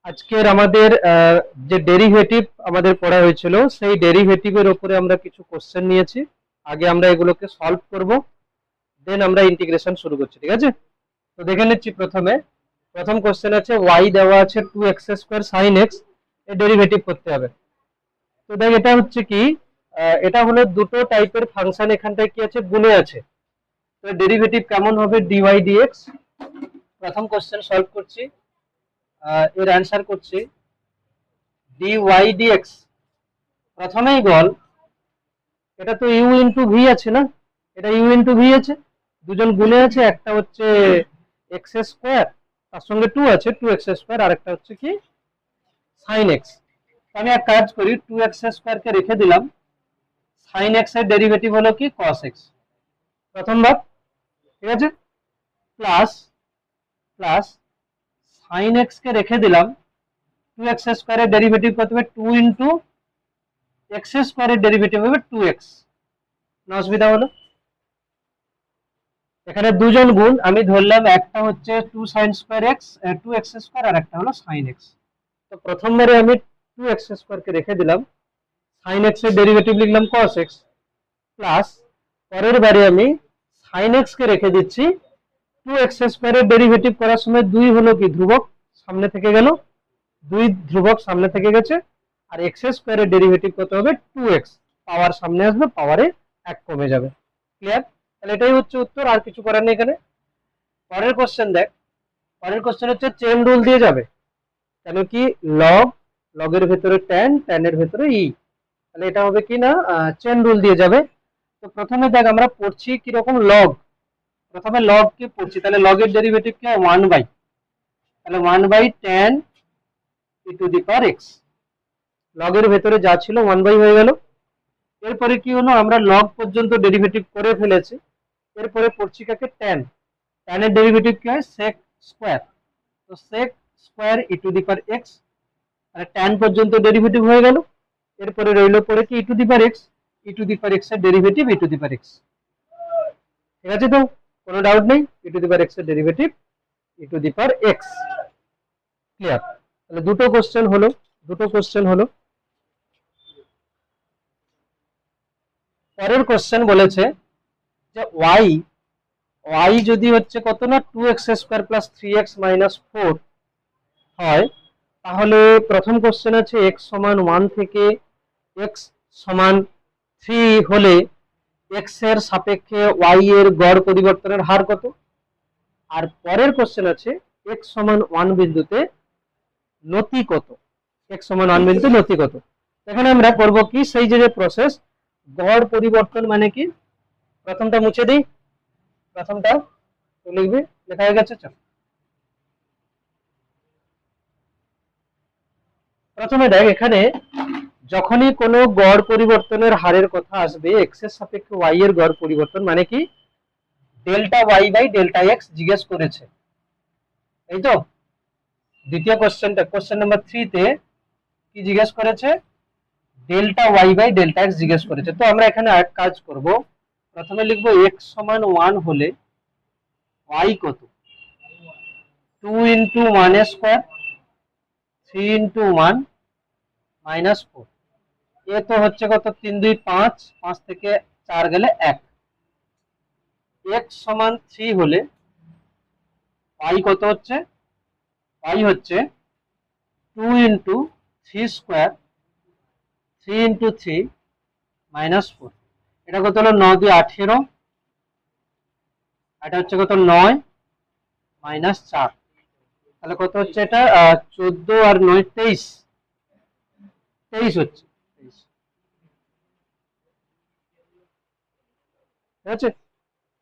আজকের আমাদের যে ডেরিভেটিভ আমাদের পড়া হয়েছিল সেই ডেরিভেটিভের উপরে আমরা কিছু কোশ্চেন নিয়েছি। আগে আমরা এগুলোকে সলভ করব, দেন আমরা ইন্টিগ্রেশন শুরু করছি। ঠিক আছে, তো দেখে নিচ্ছি। প্রথম কোশ্চেন আছে y দেওয়া আছে 2x² sin x, এর ডেরিভেটিভ করতে হবে। তো দেখ, এটা হচ্ছে কি, এটা হলো দুটো টাইপের ফাংশন, এখানটায় কি আছে, গুণে আছে। তো ডেরিভেটিভ কেমন হবে, dy dx। প্রথম কোশ্চেন সলভ করছি, এর অ্যান্সার করছি dy dx। প্রথমেই বল, এটা তো u ইন্টু ভি আছে না, এটা u ইন্টু ভি আছে, দুজন গুণে আছে, একটা হচ্ছে এক্স স্কোয়ার, তার সঙ্গে 2 আছে 2x², আর একটা হচ্ছে কি sin x। আমি এক কাজ করি, 2x² কে রেখে দিলাম, sin x এর ডেরিভেটিভ হলো কি cos x, প্রথম ভাগ। ঠিক আছে, প্লাস প্লাস sin x কে রেখে দিলাম, 2x² এর ডেরিভেটিভ কত হবে, 2 ইন্টু x² এর ডেরিভেটিভ হবে 2x। না অসুবিধা হলো? এখানে দুজন গুণ, আমি ধরলাম একটা হচ্ছে 2x² আর একটা হলো sin x। তো প্রথমবারে আমি 2x² কে রেখে দিলাম, sin x এর ডেরিভেটিভ লিখলাম cos x, প্লাস পরের বারে আমি sin x কে রেখে দিচ্ছি, 2x² এর ডেরিভেটিভ করার সময় 2 হলো কি ধ্রুবক, সামনে থেকে গেল, 2 ধ্রুবক সামনে থেকে গেছে, আর x² এর ডেরিভেটিভ কত হবে 2x, পাওয়ার সামনে আসবে, পাওয়ারে 1 কমে যাবে। ক্লিয়ার? তাহলে এটাই হচ্ছে উত্তর, আর কিছু করার নেই এখানে। পরের কোশ্চেন দেখ, পরের কোশ্চেন হচ্ছে চেন রুল দিয়ে যাবে, কেন কি লগের ভেতরে tan এর ভেতরে ই, তাহলে এটা হবে কি না চেন রুল দিয়ে যাবে। তো প্রথমে দেখ আমরা পড়ছি কিরকম লগ, প্রথমে লগ কে পড়ছি, তাহলে লগের ডেরিভেটিভ কি হয় 1/, তাহলে 1/tan e to the power x, লগের ভেতরে যা ছিল 1/, হয়ে গেল। এরপরে কি হলো, আমরা লগ পর্যন্ত ডেরিভেটিভ করে ফেলেছি, এরপরে পড়ছি কাকে, tan এর ডেরিভেটিভ কি হয় sec স্কয়ার, তো sec square e to the power x, তাহলে tan পর্যন্ত ডেরিভেটিভ হয়ে গেল। এরপরে রইল পরে কি e to the power x, e to the power x এর derivative e to the power x। ঠিক আছে, তো কোনো ডাউট নেই, e to the power x এর derivative e to the power x। Clear? তাহলে দুটো কোশ্চেন হলো। পরের কোশ্চেন বলেছে যে y যদি হচ্ছে কত না 2x² প্লাস 3x মাইনাস 4 হয়, তাহলে প্রথম কোশ্চেন আছে x সমান 1 থেকে x সমান 3 হলে x এর সাপেক্ষে y এর গড় পরিবর্তনের হার কত। আর পরের কোশ্চেন আছে x সমান 1 বিন্দুতে নতি কত, x সমান 1 বিন্দুতে নতি কত। এখানে আমরা করব কি, সেই যে প্রসেস, গড় পরিবর্তন মানে কি, প্রথমটা মুছে দিই, প্রথমটা লিখবি, লেখা হয়ে গেছে। চল প্রথমে দেখ, এখানে যখনই কোনো গড় পরিবর্তনের হারের কথা আসবে, এক্স এর সাপেক্ষে ওয়াই এর গড় পরিবর্তন মানে কি, delta Y by delta X জিজ্ঞেস করেছে, এই তো দ্বিতীয় কোশ্চেনটা, কোশ্চেন নাম্বার 3 তে কি জিজ্ঞেস করেছে, delta Y by delta X জিজ্ঞেস করেছে। তো আমরা এখানে এক কাজ করব, প্রথমে লিখবো এক্স সমান 1 হলে ওয়াই কত, 2 ইন্টু 1 স্কোয়ার, 3 ইন্টু 1 মাইনাস 4, এ তো হচ্ছে কত 3 2 5, 5 থেকে 4 গেলে 1। x সমান 3 হলে y কত হচ্ছে, y হচ্ছে 2 ইন্টু 3 স্কোয়ার, 3 ইন্টু 3 মাইনাস 4, এটা কত হলো 9 দিয়ে 18, এটা হচ্ছে কত 9 মাইনাস 4, তাহলে কত হচ্ছে এটা 14 আর 9 23, 23 হচ্ছে, 23। ঠিক আছে,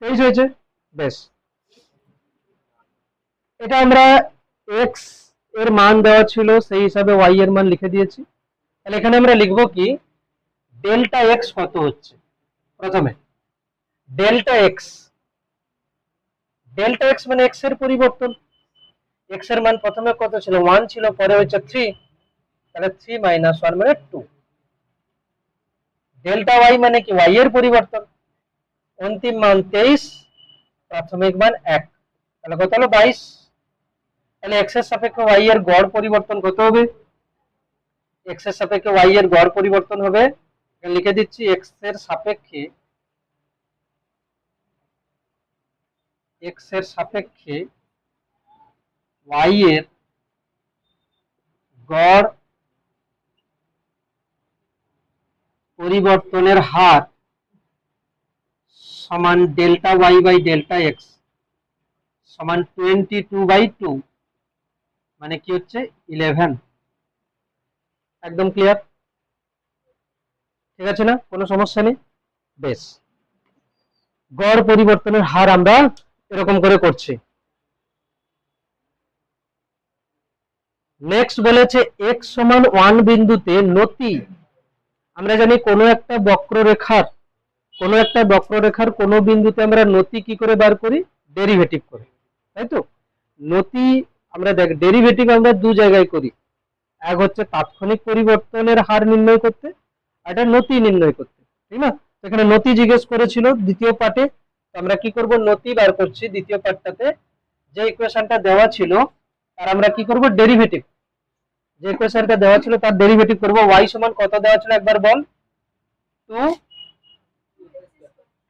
23 হয়েছে, বেশ। এটা আমরা x এর মান দেওয়া ছিল, সেই হিসাবে y এর মান লিখে দিয়েছি। তাহলে এখানে আমরা লিখব কি, ডেল্টা x কত হচ্ছে, প্রথমে ডেল্টা x মানে x এর পরিবর্তন, x এর মান প্রথমে কত ছিল 1 ছিল, পরে হচ্ছে 3, তাহলে 3 মাইনাস 1 মানে 2। ডেল্টা y মানে কি, y এর পরিবর্তন, অন্তিম মান 23, প্রাথমিক মান 1, তাহলে কত হলো 22। তাহলে এক্স এর সাপেক্ষে ওয়াই এর গড় পরিবর্তন কত হবে? এক্স এর সাপেক্ষে ওয়াই এর গড় পরিবর্তন হবে, লিখে দিচ্ছি এক্স এর সাপেক্ষে ওয়াই এর গড় পরিবর্তনের হার সমান delta Y by delta X সমান 22/2, মানে কি হচ্ছে 11। একদম ক্লিয়ার? ঠিক আছে না, কোনো সমস্যা নেই? বেশ, গড় পরিবর্তনের হার আমরা এরকম করে করছি। নেক্সট বলেছে x সমান 1 বিন্দুতে নতি, আমরা জানি কোনো একটা বক্ররেখার কোনো বিন্দুতে আমরা নতি কি করে বার করি? ডেরিভেটিভ করে, তাই তো? নতি আমরা দেখ ডেরিভেটিভ আমরা দু জায়গায় করি, এক হচ্ছে তাৎক্ষণিক পরিবর্তনের হার নির্ণয় করতে, আর এটা নতি নির্ণয় করতে, ঠিক না? এখানে নতি জিজ্ঞেস করেছিল দ্বিতীয় পার্টে, আমরা কি করব? নতি বার করছি। দ্বিতীয় পার্টটাতে যে ইকুয়েশনটা দেওয়া ছিল তার আমরা কি করব? ডেরিভেটিভ। যে ইকুয়েশনটা দেওয়া ছিল তার ডেরিভেটিভ করব। y সমান কত দেওয়া ছিল একবার বল?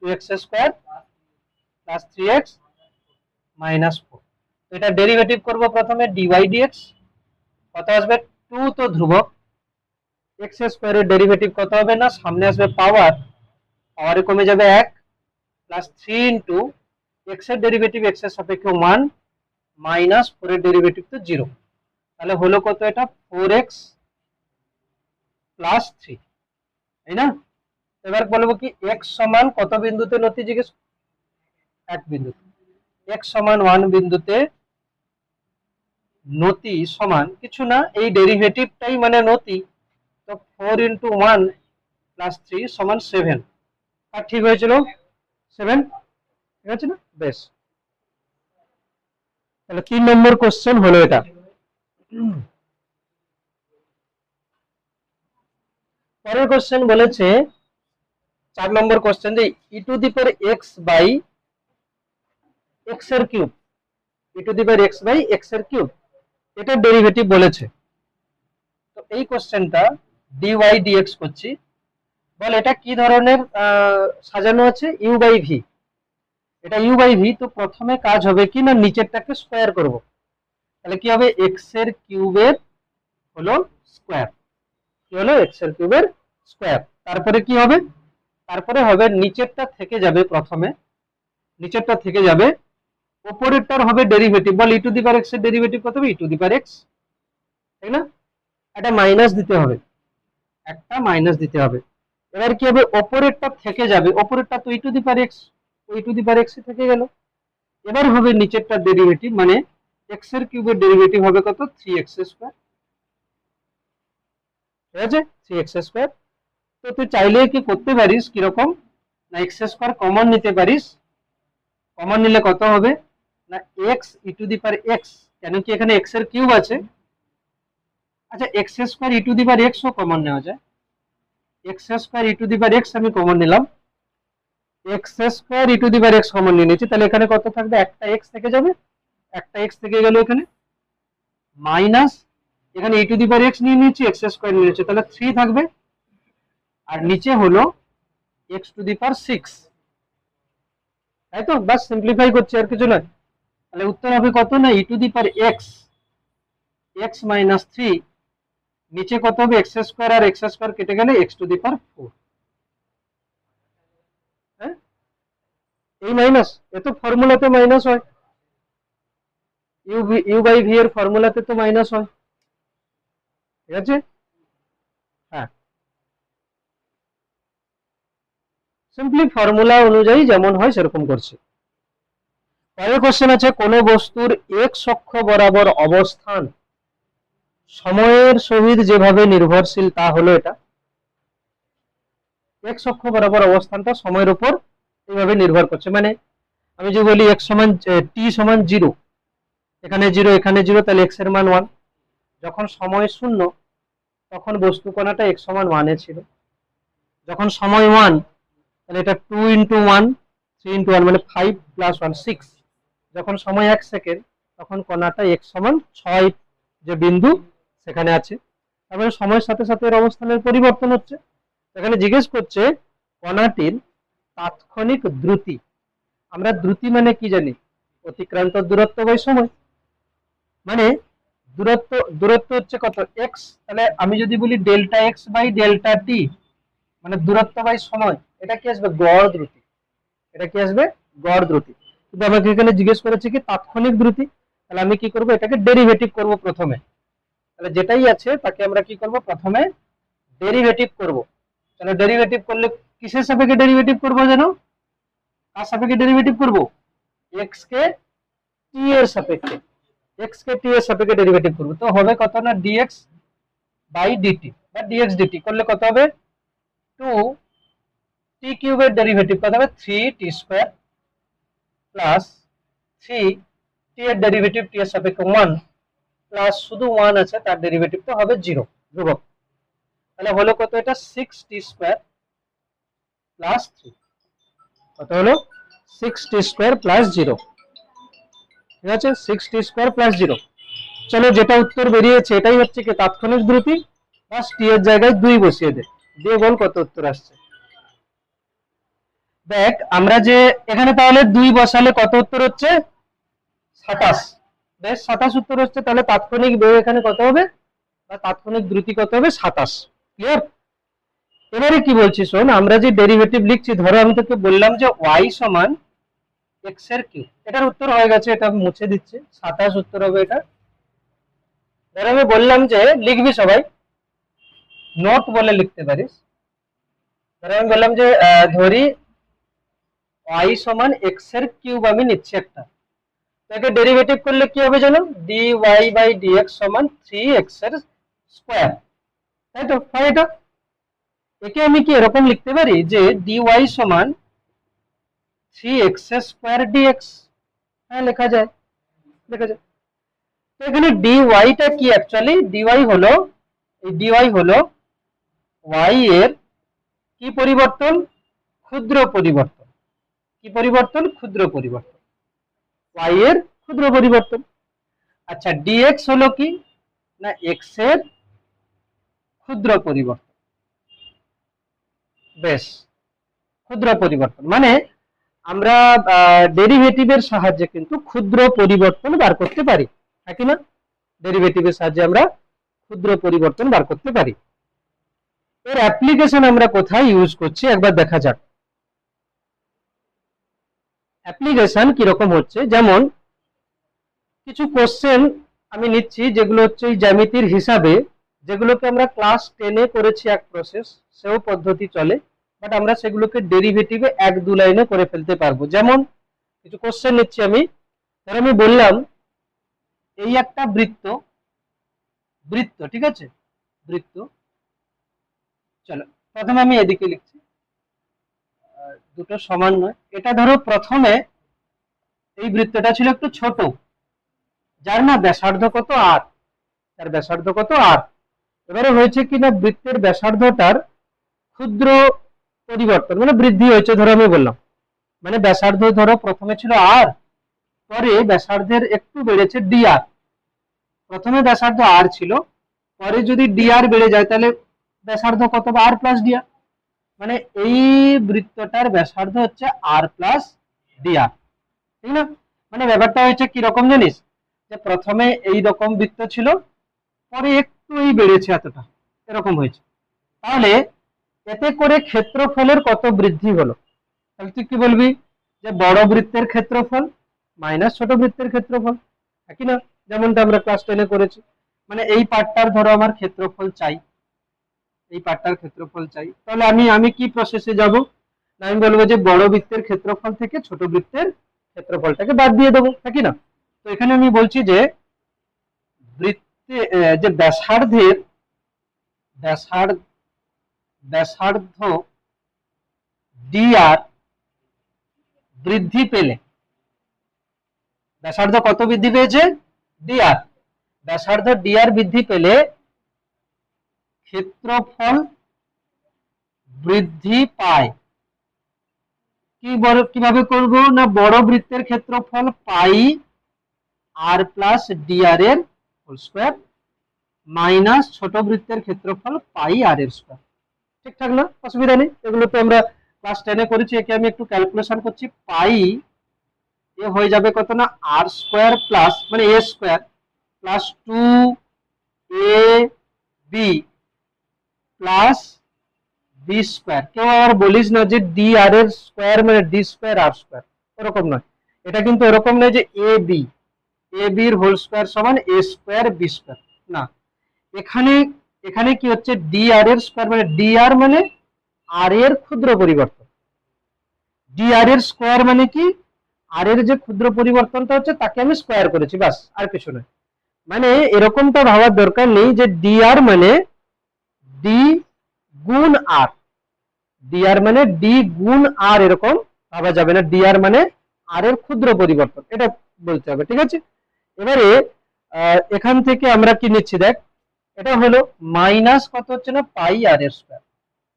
2x² plus 3x minus 4। এটা ডেরিভেটিভ করব প্রথমে dy dx, কত আসবে? 2 তো ধ্রুবক, x² এর ডেরিভেটিভ কত হবে না, সামনে আসবে পাওয়ার, পাওয়ারে কমে যাবে 1 প্লাস 3 ইনটু x এর ডেরিভেটিভ x এর সাপেক্ষে 1 মাইনাস 4 এর ডেরিভেটিভ তো 0, তাহলে হলো কত? এটা 4x প্লাস 3, তাই না? এবার বলবো কি x সমান কত বিন্দুতে নতি জিজ্ঞেস? এক বিন্দুতে। x সমান 1 বিন্দুতে নতি সমান কিছু না, এই ডেরিভেটিভটাই মানে নতি, তো 4 ইনটু 1 প্লাস 3 সমান 7। আর ঠিক হয়েছিল 7, ঠিক আছে না? বেশ, তাহলে 3 নম্বর কোশ্চেন হলো এটা। পরের কোশ্চেন বলেছে 4 নম্বর কোশ্চেন যে e to the power x by x এর cube, e to the power x by x এর কিউব, এটা ডেরিভেটিভ বলেছে। তো এই কোশ্চেনটা dy dx করছি, বল এটা কি ধরনের সাজানো আছে? u বাই v, এটা u বাই v। তো প্রথমে কাজ হবে কি না, নিচেরটাকে স্কয়ার করব, তাহলে কি হবে? x এর কিউবের হলো স্কয়ার, কি হলো? x এর কিউবের স্কয়ার। তারপরে কি হবে? তারপরে হবে নিচেরটা থেকে যাবে, প্রথমে নিচেরটা থেকে যাবে, উপরেরটার হবে derivative. Ball e to the power x এর ডেরিভেটিভ কত হবে? e to the power x, তাই না? একটা মাইনাস দিতে হবে, একটা মাইনাস দিতে হবে। এবার কি হবে? উপরেরটা থেকে যাবে, উপরেরটা তো e to the power x, ওই টু দি পাওয়ার x থেকে গেল। এবার হবে নিচেরটা ডেরিভেটিভ, মানে x এর কিউবের ডেরিভেটিভ হবে কত? 3x², ঠিক আছে? 3x²। তো তুই চাইলে কি করতে পারিস কিরকম না, x² কমন নিতে পারিস। কমন নিলে কত হবে না, x e to the power x, কেন কি এখানে x এর কিউব আছে। আচ্ছা, x² e to the power x ও কমন নেওয়া যায়, x² e to the power x আমি কমন নিলাম, x² e to the power x common নিয়ে নিয়েছি, তাহলে এখানে কত থাকবে? একটা x থেকে যাবে, একটা x থেকে গেল এখানে, মাইনাস এখানে e to the power x নিয়ে নিয়েছি, x² নিয়ে নিয়েছি, তাহলে 3 থাকবে, আর নিচে হলো x টু দি পাওয়ার 6, তাই তো? বাস সিম্পলিফাই করছি, আর কিছু নয়। তাহলে উত্তর হবে কত না, e to the power x minus 3, নিচে কত হবে? x² আর x² কেটে গেলে x টু দি পাওয়ার 4। হ্যাঁ, এই মাইনাস, এ তো ফর্মুলাতে মাইনাস হয়, u বাই v এর ফর্মুলাতে তো মাইনাস হয়, ঠিক আছে? হ্যাঁ, সিম্পলি ফর্মুলা অনুযায়ী যেমন হয় সেরকম করছি। পরের কোশ্চেন আছে, কোন বস্তুর x অক্ষ বরাবর অবস্থান সময়ের সহিত যেভাবে নির্ভরশীল তা হলো এটা। x অক্ষ বরাবর অবস্থানটা সময়ের উপর এইভাবে নির্ভর করছে, মানে আমি যে বলি x সমান t সমান 0, এখানে 0 এখানে 0, তাহলে x এর মান 1। যখন সময় 0 তখন বস্তু কণাটা x সমান 1 এ ছিল, যখন সময় 1 তাহলে এটা 2 ইন্টু 1, 3 ইন্টু 1 মানে 5 প্লাস 1 6, যখন সময় 1 সেকেন্ড তখন কণাটা x সমান 6 যে বিন্দু সেখানে আছে। তারপরে সময়ের সাথে সাথে এর অবস্থানের পরিবর্তন হচ্ছে। এখানে জিজ্ঞেস করছে কণাটির তাৎক্ষণিক দ্রুতি। আমরা দ্রুতি মানে কি জানি? অতিক্রান্ত দূরত্ব বাই সময়। মানে দূরত্ব দূরত্ব হচ্ছে কত? x। তাহলে আমি যদি বলি ডেল্টা x বাই ডেল্টা টি, মানে দূরত্ব বাই সময়, এটা কি আসবে? গড় দ্রুতি। এটা কি আসবে? গড় দ্রুতি। কিন্তু আমাকে এখানে জিজ্ঞেস করেছে কি তাৎক্ষণিক দ্রুতি। তাহলে আমি কি করব? এটাকে ডেরিভেটিভ করব প্রথমে। তাহলে যেটাই আছে তাকে আমরা কি করব? প্রথমে ডেরিভেটিভ করব। তাহলে ডেরিভেটিভ করলে কিসের সাপেক্ষে ডেরিভেটিভ করব জানো? কার সাপেক্ষে ডেরিভেটিভ করব? x কে t এর সাপেক্ষে। x কে t এর সাপেক্ষে ডেরিভেটিভ করব। তো হবে কত না dx বাই dt বা dx dt করলে কত হবে? 2t কিউবের ডেরিভেটিভ কত হবে? 3t স্কয়ার প্লাস 3t এর ডেরিভেটিভ t এর সাপেক্ষে 1 প্লাস শুধু 1 আছে, তার ডেরিভেটিভ তো হবে 0, ধ্রুবক। তাহলে হলো কত? এটা 6t স্কয়ার প্লাস 3। কত হলো? 6t square plus 0। ঠিক আছে, 6t স্কয়ার প্লাস 0। চলো, যেটা উত্তর বেরিয়েছে এটাই হচ্ছে কি তাৎক্ষণিক দ্রুতি। বাস টি এর জায়গায় 2 বসিয়ে দে, দিয়ে বল কত উত্তর আসছে। দেখ আমরা যে এখানে তাহলে 2 বসালে কত উত্তর হচ্ছে? 27। বেশ, 27 উত্তর হচ্ছে। তাহলে তাৎক্ষণিক বেগ এখানে কত হবে? বা তাৎক্ষণিক দ্রুতি কত হবে? 27। ক্লিয়ার? এবারে কি বলছি শোন, আমরা যে ডেরিভেটিভ লিখছি, ধরো আমি তোকে বললাম যে y সমান x এর কিউব। এটার উত্তর হয়ে গেছে, এটা মুছে দিচ্ছে। 27 উত্তর হবে এটা। ধরো আমি বললাম যে লিখবি, সবাই নোট বলে লিখতে পারিস। ধরো আমি বললাম যে ধরি y সমান x এর কিউব আমি নিচ্ছি একটা। তাকে ডেরিভেটিভ করলে কি হবে জানো? dy বাই dx সমান 3x এর স্কয়ার। তাই তো? হয় এটা। একে আমি কি এরকম লিখতে পারি যে dy সমান 3x স্কয়ার dx? হ্যাঁ, লেখা যায়, লেখা যায়। তো এখানে dy টা কি? অ্যাকচুয়ালি dy হলো, এই dy হলো y এর কি পরিবর্তন? ক্ষুদ্র পরিবর্তন। কি পরিবর্তন? ক্ষুদ্র পরিবর্তন। y এর ক্ষুদ্র পরিবর্তন। আচ্ছা, dx হলো কি না x এর ক্ষুদ্র পরিবর্তন। বেশ, ক্ষুদ্র পরিবর্তন মানে আমরা ডেরিভেটিভের সাহায্যে কিন্তু ক্ষুদ্র পরিবর্তন বার করতে পারি, নাকি না? ডেরিভেটিভের সাহায্যে আমরা ক্ষুদ্র পরিবর্তন বার করতে পারি। এর অ্যাপ্লিকেশন আমরা কোথায় ইউজ করছি একবার দেখা যাক। অ্যাপ্লিকেশন কিরকম হচ্ছে, যেমন কিছু কোশ্চেন আমি নিচ্ছি যেগুলো হচ্ছে এই জ্যামিতির হিসাবে, যেগুলোকে আমরা ক্লাস 10-এ করেছি এক প্রসেস, সেও পদ্ধতি চলে, বাট আমরা সেগুলোকে ডেরিভেটিভে 1-2 লাইনে করে ফেলতে পারবো। যেমন কিছু কোশ্চেন নিচ্ছি আমি। ধর আমি বললাম এই একটা বৃত্ত, বৃত্ত ঠিক আছে, বৃত্ত। চলো প্রথমে আমি এদিকে লিখছি, দুটো সমান নয়। এটা ধরো প্রথমে এই বৃত্তটা ছিল একটু ছোট, যার না ব্যাসার্ধ কত? আর। তার ব্যাসার্ধ কত? আর। এবারে হয়েছে কি না বৃত্তের ব্যাসার্ধটার ক্ষুদ্র পরিবর্তন মানে বৃদ্ধি হয়েছে। ধরো আমি বললাম মানে ব্যাসার্ধ ধরো প্রথমে ছিল আর, পরে ব্যাসার্ধের একটু বেড়েছে dr। প্রথমে ব্যাসার্ধ আর ছিল, পরে যদি dr বেড়ে যায় তাহলে ব্যাসার্ধ কত? R plus dr। মানে এই বৃত্তটার ব্যাসার্ধ হচ্ছে আর প্লাস dr, ঠিক না? মানে ব্যাপারটা হয়েছে কি রকম জানিস, যে প্রথমে এই রকম বৃত্ত ছিল, পরে একটু এই বেড়েছে এতটা, এরকম হয়েছে। তাহলে এতে করে ক্ষেত্রফলের কত বৃদ্ধি হলো? তাহলে তুই কি বলবি? যে বড় বৃত্তের ক্ষেত্রফল মাইনাস ছোট বৃত্তের ক্ষেত্রফল, একই না? যেমনটা আমরা ক্লাস 10-এ করেছি। মানে এই পার্টটার ধরো আমার ক্ষেত্রফল চাই, এই পার্টটার ক্ষেত্রফল চাই, তাহলে আমি কি প্রসেসে যাব? না আমি বলবো যে বড় বৃত্তের ক্ষেত্রফল থেকে ছোট বৃত্তের ক্ষেত্রফলটাকে বাদ দিয়ে দেবো, নাকি না? তো এখানে আমি বলছি যে বৃত্তে যে ব্যাসার্ধের ব্যাসার্ধ dr বৃদ্ধি পেলে, ব্যাসার্ধ কত বৃদ্ধি পেয়েছে? dr। ব্যাসার্ধ dr বৃদ্ধি পেলে ক্ষেত্রফল বৃদ্ধি পায়। কিভাবে করব? না বড় বৃত্তের ক্ষেত্রফল পাই আর প্লাস ডি আর এর হোল স্কোয়ার মাইনাস ছোট বৃত্তের ক্ষেত্রফল পাই আর এর স্কোয়ার। ঠিকঠাক না? অসুবিধা নেই, এগুলো তো আমরা ক্লাস 10-এ করেছি। একে আমি একটু ক্যালকুলেশন করছি। পাই এ হয়ে যাবে কত না আর স্কোয়ার প্লাস মানে এ square plus 2 A B plus B square. কেউ আবার বলিস না যে ডি আর এর স্কোয়ার মানে ডি স্কোয়ার আর স্কোয়ার, ওরকম নয়। এটা কিন্তু এরকম নয় যে এ বি এর হোল স্কোয়ার সমান এ স্কোয়ার বি স্কোয়ার, না। এখানে এখানে কি হচ্ছে, ডি আর এর স্কোয়ার মানে ডি আর মানে আর এর ক্ষুদ্র পরিবর্তন, ডি আর এর স্কোয়ার মানে কি আর এর যে ক্ষুদ্র পরিবর্তনটা হচ্ছে তাকে আমি স্কোয়ার করেছি, বাস, আর কিছু নয়। মানে এরকমটা ভাবার দরকার নেই যে ডি আর মানে ডি গুণ আর, ডি আর মানে ডি গুণ আর, এরকম ভাবা যাবে না। ডি আর মানে আর এর ক্ষুদ্র পরিবর্তন, এটা বলতে হবে, ঠিক আছে। এবারে এখান থেকে আমরা কি নিচ্ছি দেখ, এটা হলো মাইনাস কত হচ্ছে না পাই আর এর স্কোয়ার।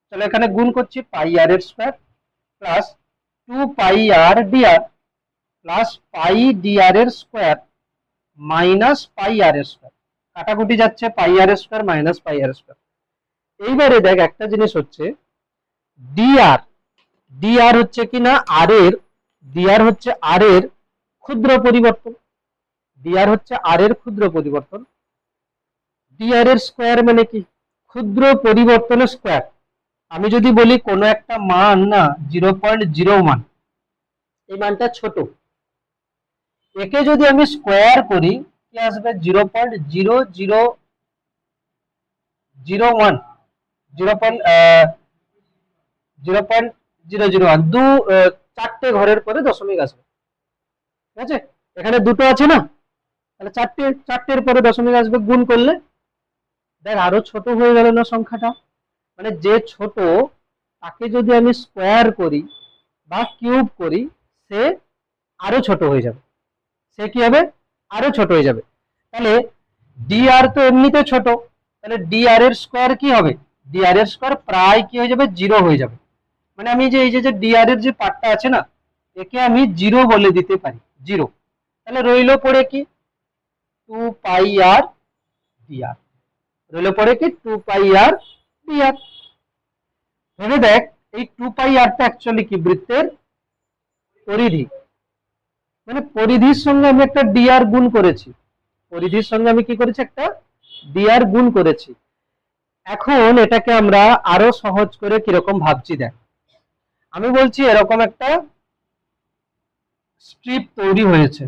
চলো এখানে গুণ করছি, পাই আর এর স্কোয়ার প্লাস 2 পাই আর ডি আর প্লাস পাই ডি আর এর স্কোয়ার মাইনাস পাই আর এর স্কোয়ার। কাটাকুটি যাচ্ছে, পাই আর এর স্কোয়ার মাইনাস পাই আর স্কোয়ার। এইবারে দেখ একটা জিনিস হচ্ছে, ডিআর ডিআর হচ্ছে কিনা আর এর, ডিআর হচ্ছে আর এর ক্ষুদ্র পরিবর্তন, ডিআর হচ্ছে আর এর ক্ষুদ্র পরিবর্তন। ডিআর এর স্কোয়ার মানে কি ক্ষুদ্র পরিবর্তনের স্কোয়ার। আমি যদি বলি কোনো একটা মান না 0.01, এই মানটা ছোট, একে যদি আমি স্কোয়ার করি কি আসবে 0.0001, 0.001, চারটে ঘরের পরে দশমিক আসবে, ঠিক আছে। এখানে দুটো আছে না, তাহলে চারটের পরে দশমিক আসবে, গুণ করলে দেখ আরো ছোট হয়ে গেল না সংখ্যাটা। মানে যে ছোট তাকে যদি আমি স্কোয়ার করি বা কিউব করি সে আরো ছোট হয়ে যাবে, সে কি হবে আরো ছোট হয়ে যাবে। তাহলে ডি আর তো এমনিতে ছোট, তাহলে ডি আর এর স্কোয়ার কি হবে, ডি আর এর স্কোয়ার প্রায় কি হয়ে যাবে, জিরো হয়ে যাবে। মানে আমি যে এই যে ডি আর এর যে পার্টটা আছে না, একে আমি জিরো বলে দিতে পারি, জিরো। তাহলে রইল পড়ে কি 2 পাই আর ডি আর, রইল পড়ে কি 2 পাই আর ডি আর। ভেবে দেখ এই 2 পাই আরটা অ্যাকচুয়ালি কি বৃত্তের পরিধি, মানে পরিধির সঙ্গে আমি একটা ডিআর গুণ করেছি, পরিধির সঙ্গে আমি কি করেছি একটা ডিআর গুণ করেছি। এখন এটাকে আমরা আরো সহজ করে কিরকম ভাবছি দেখ, আমি বলছি এরকম একটা স্ট্রিপ তৈরি হয়েছে,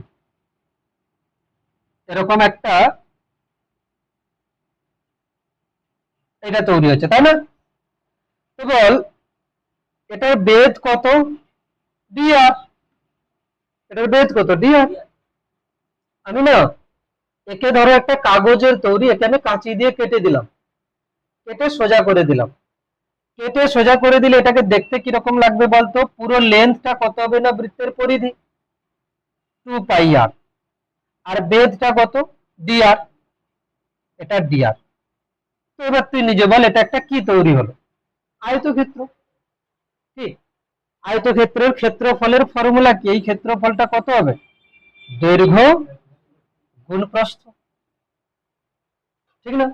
এরকম একটা এটা তৈরি হয়েছে, তাই না। তো বল এটার বেধ কত, ডিআর, এটার বেধ কত ডিআর। আমি না একে ধরো একটা কাগজের তৈরি, একে আমি কাঁচি দিয়ে কেটে দিলাম, কেটে সোজা করে দিলাম, কেটে সোজা করে দিলে এটাকে দেখতে কিরকম লাগবে বলতো, পুরো লেন্থটা কত হবে না বৃত্তের পরিধি 2 পাই আর, আর বেধটা কত ডিআর, এটা ডিআর। তো এবার তুই নিজে বল এটা একটা কি তৈরি হলো, আয়তক্ষেত্র। ঠিক, আয়তক্ষেত্রের ক্ষেত্রফলের ফর্মুলা কি, এই ক্ষেত্রফলটা কত হবে, দৈর্ঘ্য গুণ প্রস্থ, ঠিক না।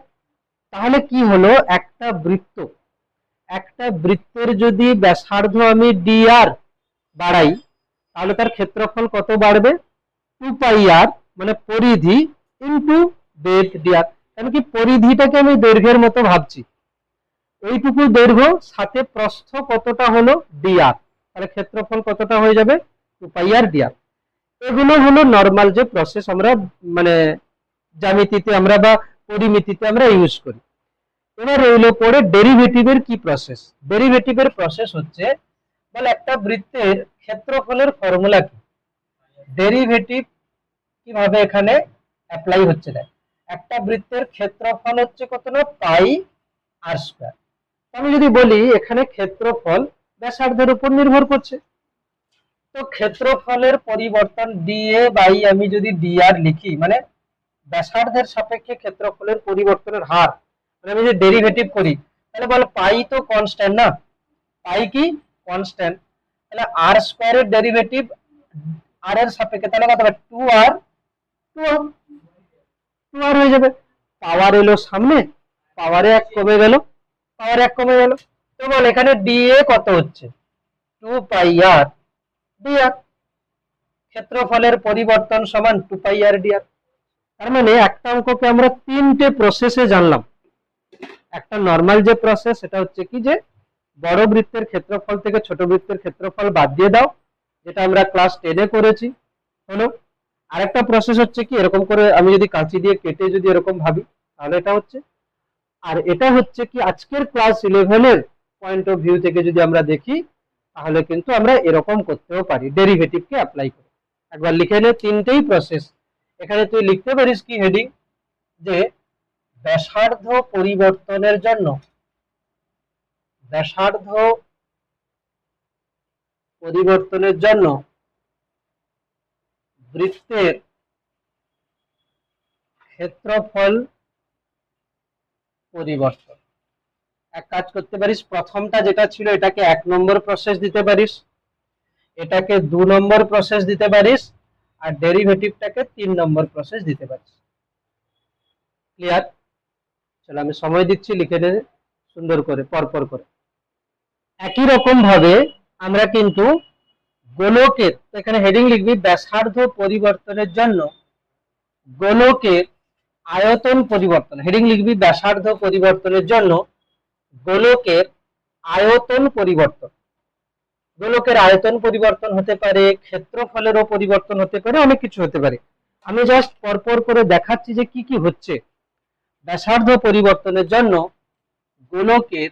তাহলে কি হলো, একটা বৃত্ত, একটা বৃত্তের যদি ব্যাসার্ধ আমি ডিআর বাড়াই তাহলে তার ক্ষেত্রফল কত বাড়বে, 2 পাই আর মানে পরিধি ইন্টু বেধ ডিআর। আমি কি পরিধিটাকে আমি দৈর্ঘ্যের মতো ভাবছি, এইটুকু দৈর্ঘ্য সাথে প্রস্থ কতটা হলো ডিআর, তাহলে ক্ষেত্রফল কতটা হয়ে যাবে 2 পাই আর ডিআর। এগুলো হলো নর্মাল যে প্রসেস আমরা মানে জ্যামিতিতে আমরা বা পরিমিতিতে আমরা ইউজ করি। এবার রইল পড়ে ডেরিভেটিভের কি প্রসেস। ডেরিভেটিভের প্রসেস হচ্ছে বলে একটা বৃত্তের ক্ষেত্রফলের ফর্মুলা কি, ডেরিভেটিভ কিভাবে এখানে অ্যাপ্লাই হচ্ছে দেখ, একটা বৃত্তের ক্ষেত্রফল হচ্ছে কত না পাই আর স্কয়ার। আমি যদি বলি এখানে ক্ষেত্রফল ব্যাসার্ধের উপর নির্ভর করছে, তো ক্ষেত্রফলের পরিবর্তন ডিএ বাই আমি যদি ডিআর লিখি মানে ব্যাসার্ধের সাপেক্ষে ক্ষেত্রফলের পরিবর্তনের হার, মানে আমি যদি ডেরিভেটিভ করি তাহলে বল পাই তো কনস্ট্যান্ট না, পাই কি কনস্ট্যান্ট, তাহলে আর স্কয়ারের ডেরিভেটিভ আর এর সাপেক্ষে তাহলে কত হবে 2r 2 আর হয়ে যাবে। পাওয়ার এলো সামনে, পাওয়ারে 1 কমে গেল, পাওয়ার 1 কমে গেল। এবং এখানে ডিএ কত হচ্ছে, 2 পাই আর ডিআর। ক্ষেত্রফলের পরিবর্তন সমান 2 পাই আর ডিআর। তার মানে একটা অঙ্ককে আমরা 3টে প্রসেসে জানলাম। একটা নরমাল যে প্রসেস, সেটা হচ্ছে কি যে বড় বৃত্তের ক্ষেত্রফল থেকে ছোট বৃত্তের ক্ষেত্রফল বাদ দিয়ে দাও, যেটা আমরা ক্লাস 10-এ করেছি, হলো। আরেকটা প্রসেস হচ্ছে কি, এরকম করে আমি যদি কাঁচি দিয়ে কেটে যদি এরকম ভাবি, তাহলে এটা হচ্ছে। আর এটা হচ্ছে কি আজকের ক্লাস 11-এর পয়েন্ট অফ ভিউ থেকে যদি আমরা দেখি, তাহলে কিন্তু আমরা এরকম করতেও পারি, ডেরিভেটিভকে অ্যাপ্লাই করে। একবার লিখে নে, 3টেই প্রসেস। এখানে তুই লিখতে পারিস কি হেডিং, যে ব্যাসার্ধ পরিবর্তনের জন্য, ব্যাসার্ধ পরিবর্তনের জন্য বৃত্তের ক্ষেত্রফল পরিবর্তন। এক কাজ করতে পারিস, প্রথমটা যেটা ছিল এটাকে 1 নম্বর প্রসেস দিতে পারিস, এটাকে 2 নম্বর প্রসেস দিতে পারিস, আর ডেরিভেটিভটাকে 3 নম্বর প্রসেস দিতে পারিস। ক্লিয়ার? চলো আমি সময় দিচ্ছি, লিখে নে সুন্দর করে পরপর করে। একই রকম ভাবে আমরা কিন্তু গোলকের, এখানে হেডিং লিখবি ব্যাসার্ধ পরিবর্তনের জন্য গোলকের আয়তন পরিবর্তন। হেডিং লিখবি ব্যাসার্ধ পরিবর্তনের জন্য গোলকের আয়তন পরিবর্তন। গোলকের আয়তন পরিবর্তন হতে পারে, ক্ষেত্রফলেরও পরিবর্তন হতে পারে, অনেক কিছু হতে পারে। আমি জাস্ট পরপর করে দেখাচ্ছি যে কি কি হচ্ছে। ব্যাসার্ধ পরিবর্তনের জন্য গোলকের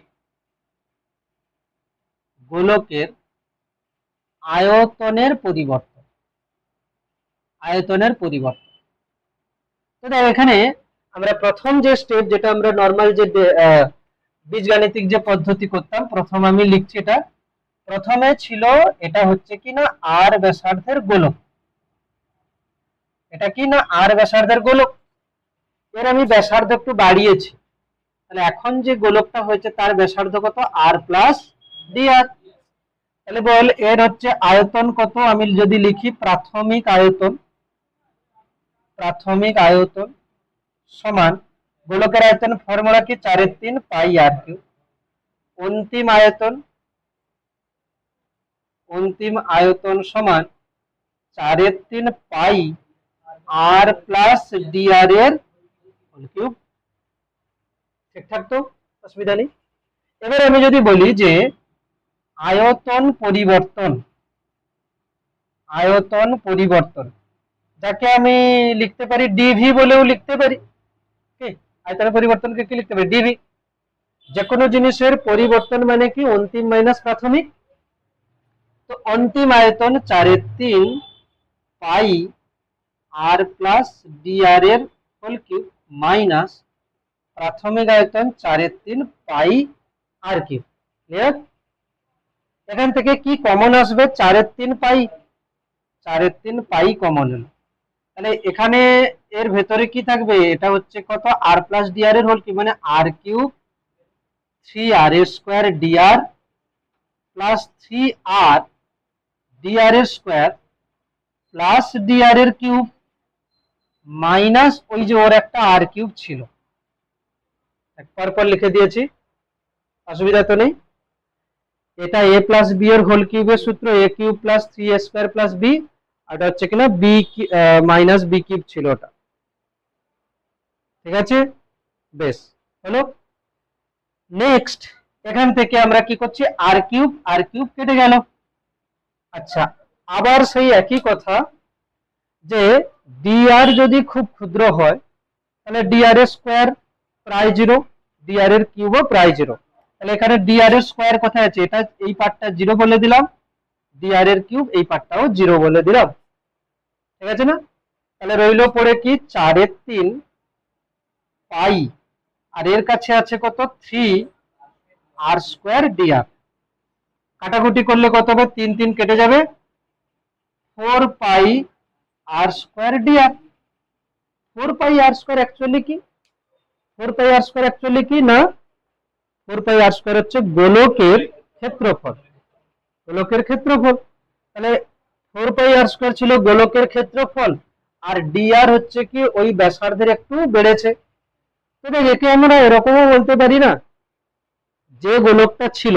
গোলকের আয়তনের পরিবর্তন, আয়তনের পরিবর্তন। তো দেখো এখানে আমরা প্রথম যে স্টেপ, যেটা আমরা নরমাল যে বীজগাণিতিক যে পদ্ধতি করতাম, প্রথম আমি লিখছি এটা। প্রথমে ছিল এটা হচ্ছে কি না আর ব্যাসার্ধের গোলক, এটা কি না আর ব্যাসার্ধের গোলক। এর আমি ব্যাসার্ধ একটু বাড়িয়েছি, তাহলে এখন যে গোলকটা হয়েছে তার ব্যাসার্ধ কত, আর প্লাস ডিআর। তাহলে বল এর হচ্ছে আয়তন কত, আমি যদি লিখি প্রাথমিক আয়তন, প্রাথমিক আয়তন সমান গোলকের আয়তন ফর্মুলা কি 4/3 পাই আর কিউব। অন্তিম আয়তন, অন্তিম আয়তন সমান 4/3 পাই আর প্লাস ডিআর এর হোল কিউব। ঠিকঠাক তো, অসুবিধা নেই। এবার আমি যদি বলি যে আয়তন পরিবর্তন, আয়তন পরিবর্তন, যাকে আমি লিখতে পারি ডিভি বলেও লিখতে পারি। আয়তন পরিবর্তনকে কি লিখতে পারি, ডিভি। যে কোনো জিনিসের পরিবর্তন মানে কি অন্তিম মাইনাস প্রাথমিক। তো অন্তিম আয়তন 4/3 পাই আর প্লাস ডিআর এর হোল কিউব মাইনাস প্রাথমিক আয়তন 4/3 পাই আর কিউব। ক্লিয়ার? এখান থেকে কি কমন আসবে, 4/3 পাই, 4/3 পাই কমন হলো। তাহলে এখানে এর ভেতরে কি থাকবে, এটা হচ্ছে কত, আর প্লাস ডিআর এর হোল কিউব, মানে r cube 3r square d r plus 3r d r এর স্কয়ার প্লাস ডিআর এর কিউব মাইনাস ওই যে ওর একটা আর কিউব ছিল, একবার পর লিখে দিয়েছি, অসুবিধা তো নেই। এটা a প্লাস বি এর হোল কিউবের সূত্র, a cube plus 3a square plus b, আর এটা হচ্ছে কিনা b মাইনাস b কিউব ছিল ওটা। ঠিক আছে, বেশ হলো। নেক্সট এখান থেকে আমরা কি করছি, আর কিউব কেটে গেল। আচ্ছা, আবার সেই একই কথা, যে ডিআর যদি খুব ক্ষুদ্র হয় তাহলে ডিআর এর স্কয়ার প্রায় 0, ডিআর এর কিউবও প্রায় 0। তাহলে এখানে ডিআর এর স্কয়ার কোথায় আছে, এটা এই পার্টটা 0 বলে দিলাম, ডিআর এর কিউব এই পার্টটাও 0 বলে দিলাম। ঠিক আছে না? তাহলে রইলো পড়ে কি 4/3 পাই, আর এর কাছে আছে কত 3r স্কয়ার ডিআর। কাটাকুটি করলে কত হবে, 3 3 কেটে যাবে, 4 পাই আর স্কয়ার ডিআর। 4 পাই আর স্কয়ার অ্যাকচুয়ালি কি, 4 পাই আর স্কয়ার অ্যাকচুয়ালি কি না, 4 পাই আর স্কয়ার হচ্ছে গোলকের ক্ষেত্রফল, গোলকের ক্ষেত্রফল। তাহলে 4 পাই আর স্কয়ার ছিল গোলকের ক্ষেত্রফল, আর ডিআর হচ্ছে কি ওই ব্যাসার্ধের একটু বেড়েছে। তবে একে আমরা এরকমও বলতে পারি না, যে গোলকটা ছিল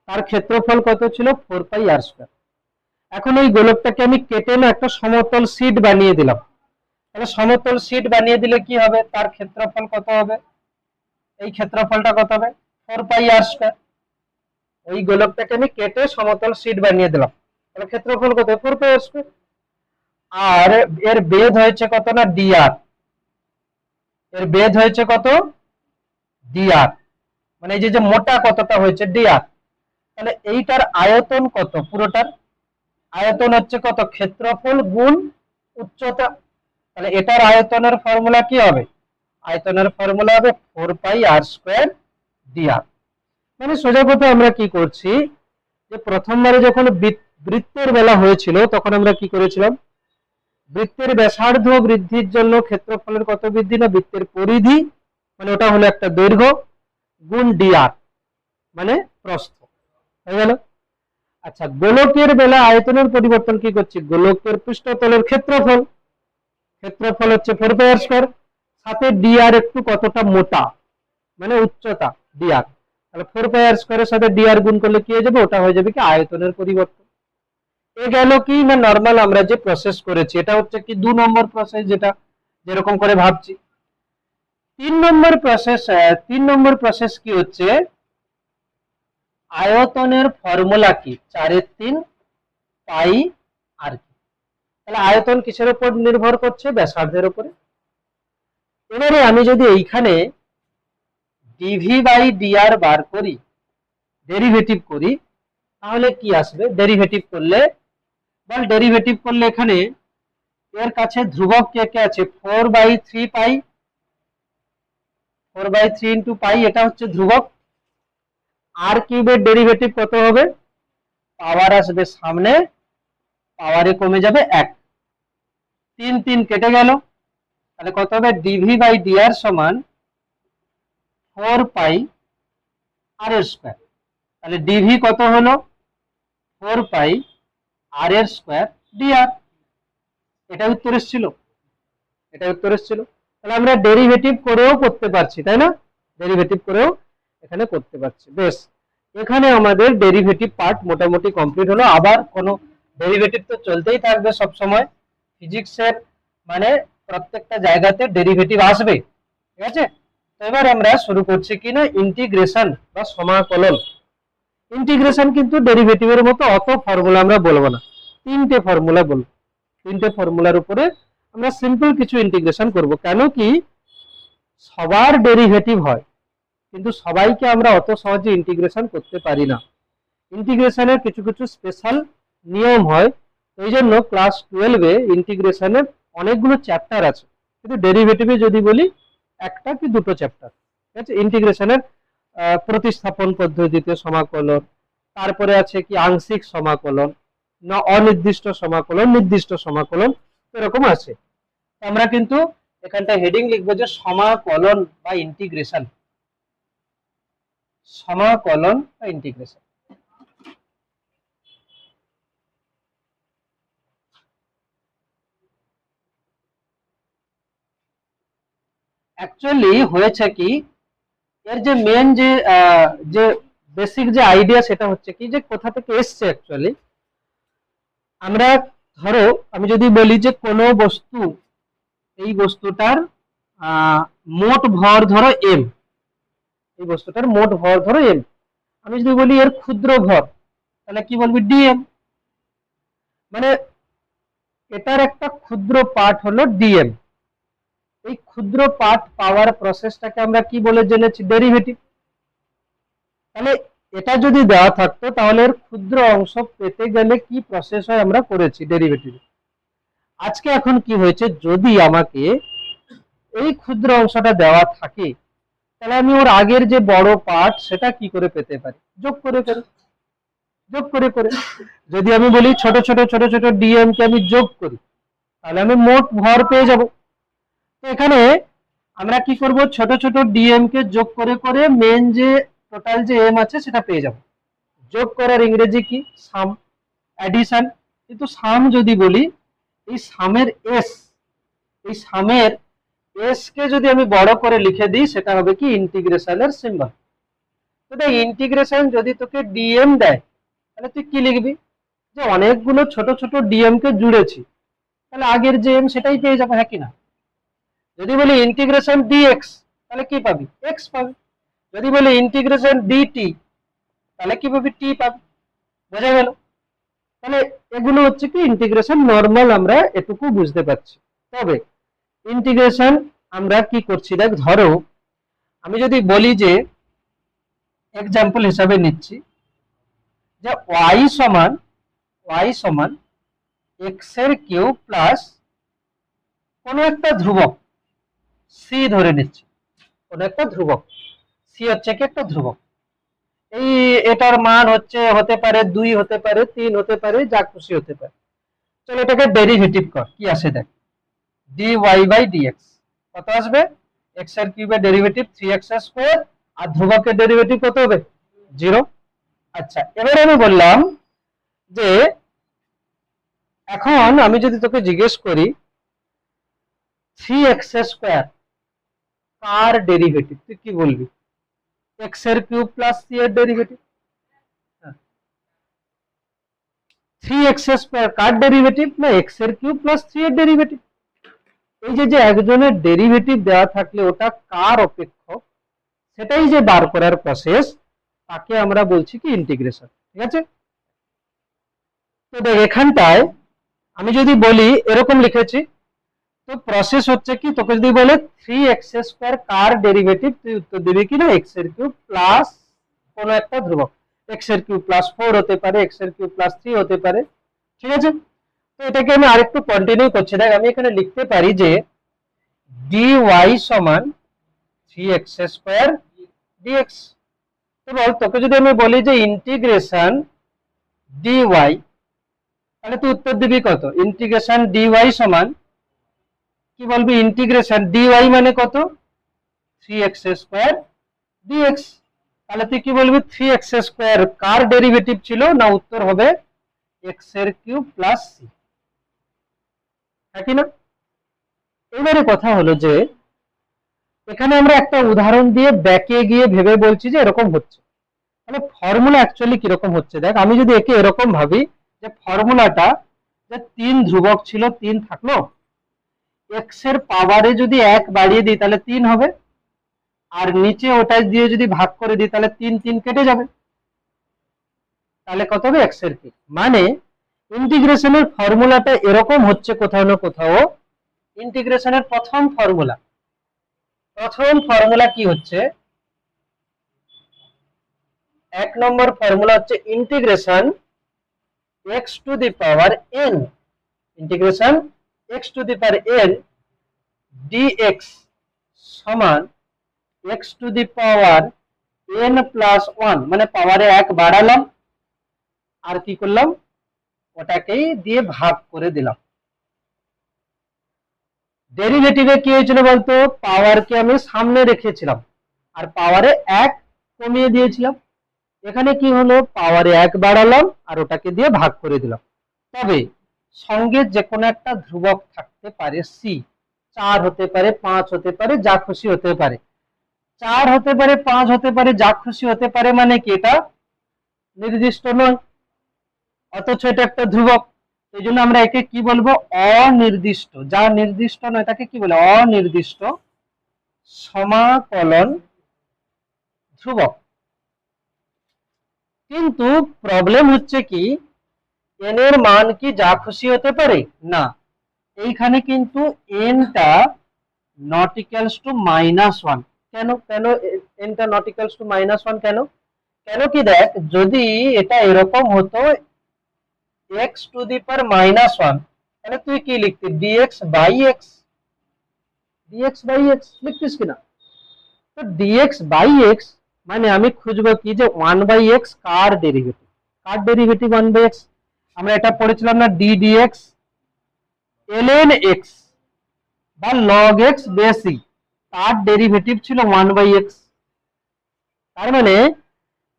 তার ক্ষেত্রফল কত ছিল 4πr²। এখন ওই গোলকটাকে আমি কেটে না একটা সমতল শীট বানিয়ে দিলাম। তাহলে সমতল শীট বানিয়ে দিলে কি হবে, তার ক্ষেত্রফল কত হবে, এই ক্ষেত্রফলটা কত হবে 4πr²। ওই গোলকটাকে আমি কেটে সমতল শীট বানিয়ে দিলাম, তাহলে ক্ষেত্রফল কত 4πr²। আর এর বেধ হয়েছে কত না ডিআর, এর বেধ হয়েছে কত ডিআর, মানে এই যে মোটা কতটা হয়েছে ডিআর। তাহলে এইটার আয়তন কত, পুরোটার আয়তন হচ্ছে কত ক্ষেত্রফল গুণ উচ্চতা। তাহলে এটার আয়তনের ফর্মুলা কি হবে, আয়তনের ফর্মুলা হবে 4πr² ডিআর। মানে সোজা কথা আমরা কি করছি, যে প্রথমবারে যখন বৃত্তের বেলা হয়েছিল তখন আমরা কি করেছিলাম, বৃত্তের ব্যাসার্ধ বৃদ্ধির জন্য ক্ষেত্রফলের কত বৃদ্ধি না বৃত্তের পরিধি, মানে ওটা হলো একটা দৈর্ঘ্য, গুণ ডিআর মানে প্রস্থ, হয়ে গেল। আচ্ছা, গোলকের বেলা আয়তনের পরিবর্তন কি করছি, গোলকের পৃষ্ঠতলের ক্ষেত্রফল, ক্ষেত্রফল হচ্ছে 4πr², সাথে ডিআর একটু কতটা মোটা মানে উচ্চতা ডিআর, তাহলে 4πr² এর সাথে ডিআর গুণ করলে কি হয়ে যাবে, ওটা হয়ে যাবে কি আয়তনের পরিবর্তন। এ গেল কি না নরমাল আমরা যে প্রসেস করেছি, এটা হচ্ছে কি 2 নম্বর প্রসেস, যেটা যেরকম করে ভাবছি। 3 নম্বর প্রসেস কি হচ্ছে, আয়তনের ফর্মুলা কি 4/3 পাই আর কি। তাহলে আয়তন কিসের উপর নির্ভর করছে, ব্যাসার্ধের উপরে। এবারে আমি যদি এইখানে dv/dr বার করি, ডেরিভেটিভ করি, তাহলে কি আসবে, ডেরিভেটিভ করলে এখানে এর কাছে ধ্রুবক কে কে আছে 4/3 পাই, 4/3 ইন্টু পাই, এটা হচ্ছে ধ্রুবক। আর কিউবের ডেরিভেটিভ কত হবে, পাওয়ার আসবে সামনে, পাওয়ারে কমে যাবে 1, 3 3 কেটে গেল, তাহলে কত হবে dv/dr সমান 4πr²। তাহলে dv কত হলো 4πr² dr, এটা উত্তর এসেছিল, এটা উত্তর এসেছিল। তাহলে আমরা ডেরিভেটিভ করেও করতে পারছি, তাই না, ডেরিভেটিভ করেও এখানে করতে পারছি। বেশ, এখানে আমাদের ডেরিভেটিভ পার্ট মোটামুটি কমপ্লিট হলো। আবার কোনো ডেরিভেটিভ তো চলতেই থাকবে সব সময়, ফিজিক্সের মানে প্রত্যেকটা জায়গাতে ডেরিভেটিভ আসবে, ঠিক আছে। তো এবার আমরা শুরু করছি কি না ইন্টিগ্রেশন বা সমাকলন। ইন্টিগ্রেশন কিন্তু ডেরিভেটিভের মতো অত ফর্মুলা আমরা বলবো না, 3টে ফর্মুলা বলবো, 3টে ফর্মুলার উপরে আমরা সিম্পল কিছু ইন্টিগ্রেশন করব। কেন কি সবার ডেরিভেটিভ হয়, কিন্তু সবাইকে আমরা অত সহজে ইন্টিগ্রেশন করতে পারি না, ইন্টিগ্রেশনের কিছু কিছু স্পেশাল নিয়ম হয়। এই জন্য ক্লাস 12-এ ইন্টিগ্রেশনের অনেকগুলো চ্যাপ্টার আছে, কিন্তু ডেরিভেটিভে যদি বলি একটা কি দুটো চ্যাপ্টার, ঠিক আছে। ইন্টিগ্রেশনের প্রতিস্থাপন পদ্ধতিতে সমাকলন, তারপরে আছে কি আংশিক সমাকলন, না অনির্দিষ্ট সমাকলন, নির্দিষ্ট সমাকলন, এরকম আছে। আমরা কিন্তু এখানটা হেডিং লিখবো যে সমাকলন বা ইন্টিগ্রেশন, সমাকলন বা ইন্টিগ্রেশন। অ্যাকচুয়ালি হয়েছে কি, এর যে মেন যে বেসিক যে আইডিয়া সেটা হচ্ছে কি যে কোথা থেকে এসছে। অ্যাকচুয়ালি আমরা ধরো আমি যদি বলি যে কোনো বস্তু, এই বস্তুটার মোট ভর ধরো এম, এই বস্তুটার মোট ভর ধরো এম, আমি যদি বলি এর ক্ষুদ্র ভর, তাহলে কি বলবি ডিএম, মানে এটার একটা ক্ষুদ্র পার্ট হলো ডিএম। এই ক্ষুদ্র পার্ট পাওয়ার প্রসেসটাকে আমরা কি বলে জেনেছি, ডেরিভেটিভ। তাহলে এটা যদি দেওয়া থাকতো তাহলে এর ক্ষুদ্র অংশ পেতে গেলে কি প্রসেস হয় আমরা করেছি ডেরিভেটিভ। আজকে এখন কি হয়েছে, যদি আমাকে এই ক্ষুদ্র অংশটা দেওয়া থাকে তাহলে আমি ওর আগের যে বড় পার্ট সেটা কি করে পেতে পারি, যোগ করে করে, যোগ করে করে। যদি আমি বলি ছোট ছোট ছোট ছোট ডিএম কে আমি যোগ করি, তাহলে আমি মোট ভর পেয়ে যাব। তো এখানে আমরা কি করব, ছোট ছোট ডিএম কে যোগ করে করে মেন যে টোটাল যে এম আছে সেটা পেয়ে যাব। যোগ করার ইংরেজি কি, সাম, অ্যাডিশন। কিন্তু সাম যদি বলি, এই সামের এস এই সামের এস কে যদি আমি বড় করে লিখে দিই সেটা হবে কি ইন্টিগ্রেশনের সিম্বল। তো দেখ ইন্টিগ্রেশন যদি তোকে ডিএম দেয় তাহলে তুই কি লিখবি, যে অনেকগুলো ছোট ছোট ডিএম কে জুড়েছি, তাহলে আগের যে এম সেটাই পেয়ে যাবো, হ্যাঁ কিনা। যদি বলি ইন্টিগ্রেশন ডিএক্স তাহলে কি পাবি, এক্স পাবি। যদি বলি ইন্টিগ্রেশন ডিটি তাহলে কি পাবি, টি পাবি। বোঝা গেল? তাহলে এগুলো হচ্ছে কি ইন্টিগ্রেশন নরমাল, আমরা এটুকু বুঝতে পারছি। তবে ইন্টিগ্রেশন আমরা কি করছি দেখ, ধরো আমি যদি বলি যে এক্সাম্পল হিসাবে নিচ্ছি যে y সমান এক্স এর কিউব প্লাস কোনো একটা ধ্রুবক সি ধরে নিচ্ছি, কোনো একটা ধ্রুবক সি হচ্ছে কি একটা ধ্রুবক। এই এটার মান হচ্ছে হতে পারে 2, হতে পারে 3, হতে পারে যা খুশি হতে পারে। চলো এটাকে ডেরিভেটিভ কর, কি আসে দেখ, dy বাই dx কত আসবে, x এর কিউবের ডেরিভেটিভ 3x² আর ধ্রুবকের ডেরিভেটিভ কত হবে, 0। আচ্ছা এবার আমি বললাম যে এখন আমি যদি তোকে জিজ্ঞেস করি 3x² কার ডেরিভেটিভ, তুই কি বলবি, x এর কিউব প্লাস c এর ডেরিভেটিভ। 3x² কার ডেরিভেটিভ না x এর কিউব প্লাস 3 এর ডেরিভেটিভ। এই যে একজনের ডেরিভেটিভ দেওয়া থাকলে ওটা কার অপেক্ষক সেটাই যে বার করার প্রসেস, তাকে আমরা বলছি কি ইন্টিগ্রেশন। ঠিক আছে, তো দেখ এখানটায় আমি যদি বলি এরকম লিখেছি, তো প্রসেস হচ্ছে কি, তোকে যদি বলে 3x² কার ডেরিভেটিভ, তুই উত্তর দিবি কি না x এর কিউব প্লাস কোনো একটা ধ্রুবক, x এর কিউব প্লাস 4 হতে পারে, x এর কিউব প্লাস 3 হতে পারে। ঠিক আছে, তো এটাকে আমি আরেকটু কন্টিনিউ করছি। দেখ আমি এখানে লিখতে পারি যে dy সমান 3x² dx। তো বল তোকে যদি আমি বলি যে ইন্টিগ্রেশন dy, তাহলে তুই উত্তর দিবি কত, ইন্টিগ্রেশন dy সমান কি বলবি, ইন্টিগ্রেশন dy মানে কত, 3x² dx। তাহলে তুই কি বলবি, 3x² কার ডেরিভেটিভ ছিল না, উত্তর হবে x এর কিউব প্লাস c, নাকি না। এবারে কথা হলো যে এখানে আমরা একটা উদাহরণ দিয়ে ব্যাকে গিয়ে ভেবে বলছি যে এরকম হচ্ছে, তাহলে ফর্মুলা অ্যাকচুয়ালি কিরকম হচ্ছে দেখ। আমি যদি একে এরকম ভাবি যে ফর্মুলাটা যে 3 ধ্রুবক ছিল, 3 থাকলো, x এর পাওয়ারে যদি 1 বাড়িয়ে দিই তাহলে 3 হবে, আর নিচে ওটা দিয়ে যদি ভাগ করে দিই তাহলে 3 3 কেটে যাবে, তাহলে কত হবে x এর কি। মানে ইন্টিগ্রেশনের ফর্মুলাটা এরকম হচ্ছে কোথাও না কোথাও। ইন্টিগ্রেশনের প্রথম ফর্মুলা কি হচ্ছে, 1 নম্বর ফর্মুলা হচ্ছে integration x to the power n, integration x to the power n dx সমান x to the power n plus 1, মানে পাওয়ারে 1 বাড়ালাম আর কি করলাম, ওটাকেই দিয়ে ভাগ করে দিলাম। ডেরিভেটিভে কি হয়েছিল বলতো, পাওয়ারকে আমি সামনে রেখেছিলাম আর পাওয়ারে 1 কমিয়ে দিয়েছিলাম। এখানে কি হলো, পাওয়ারে 1 বাড়ালাম আর ওটাকে দিয়ে ভাগ করে দিলাম। তবে সঙ্গে যে কোনো একটা ধ্রুবক থাকতে পারে, c 4 হতে পারে, 5 হতে পারে, যা খুশি হতে পারে। 4 হতে পারে, 5 হতে পারে, যা খুশি হতে পারে, মানে কি এটা নির্দিষ্ট নয়, অথচ এটা একটা ধ্রুবক। এই জন্য আমরা একে কি বলবো, অনির্দিষ্ট। যা নির্দিষ্ট নয় তাকে কি বলে, অনির্দিষ্ট সমাকলন ধ্রুবক। কিন্তু প্রবলেম হচ্ছে কি, n এর মান কি যা খুশি হতে পারে না, এইখানে কিন্তু n টা নট ইকুয়ালস টু -1। কেন কেন n টা নট ইকুয়ালস টু -1 কেন, কেন কি দেখ, যদি এটা এরকম হতো x টু দি পাওয়ার -1, তাহলে তুই কি লিখতি, dx by x, dx by x লিখতিস কিনা। তো dx বাই x মানে আমি খুঁজবো কি, যে 1/x কার ডেরিভেটিভ, 1/x। আমরা এটা পড়েছিলাম না, d dx ln x বা log x বেস e, তার ডেরিভেটিভ ছিল 1/x। তার মানে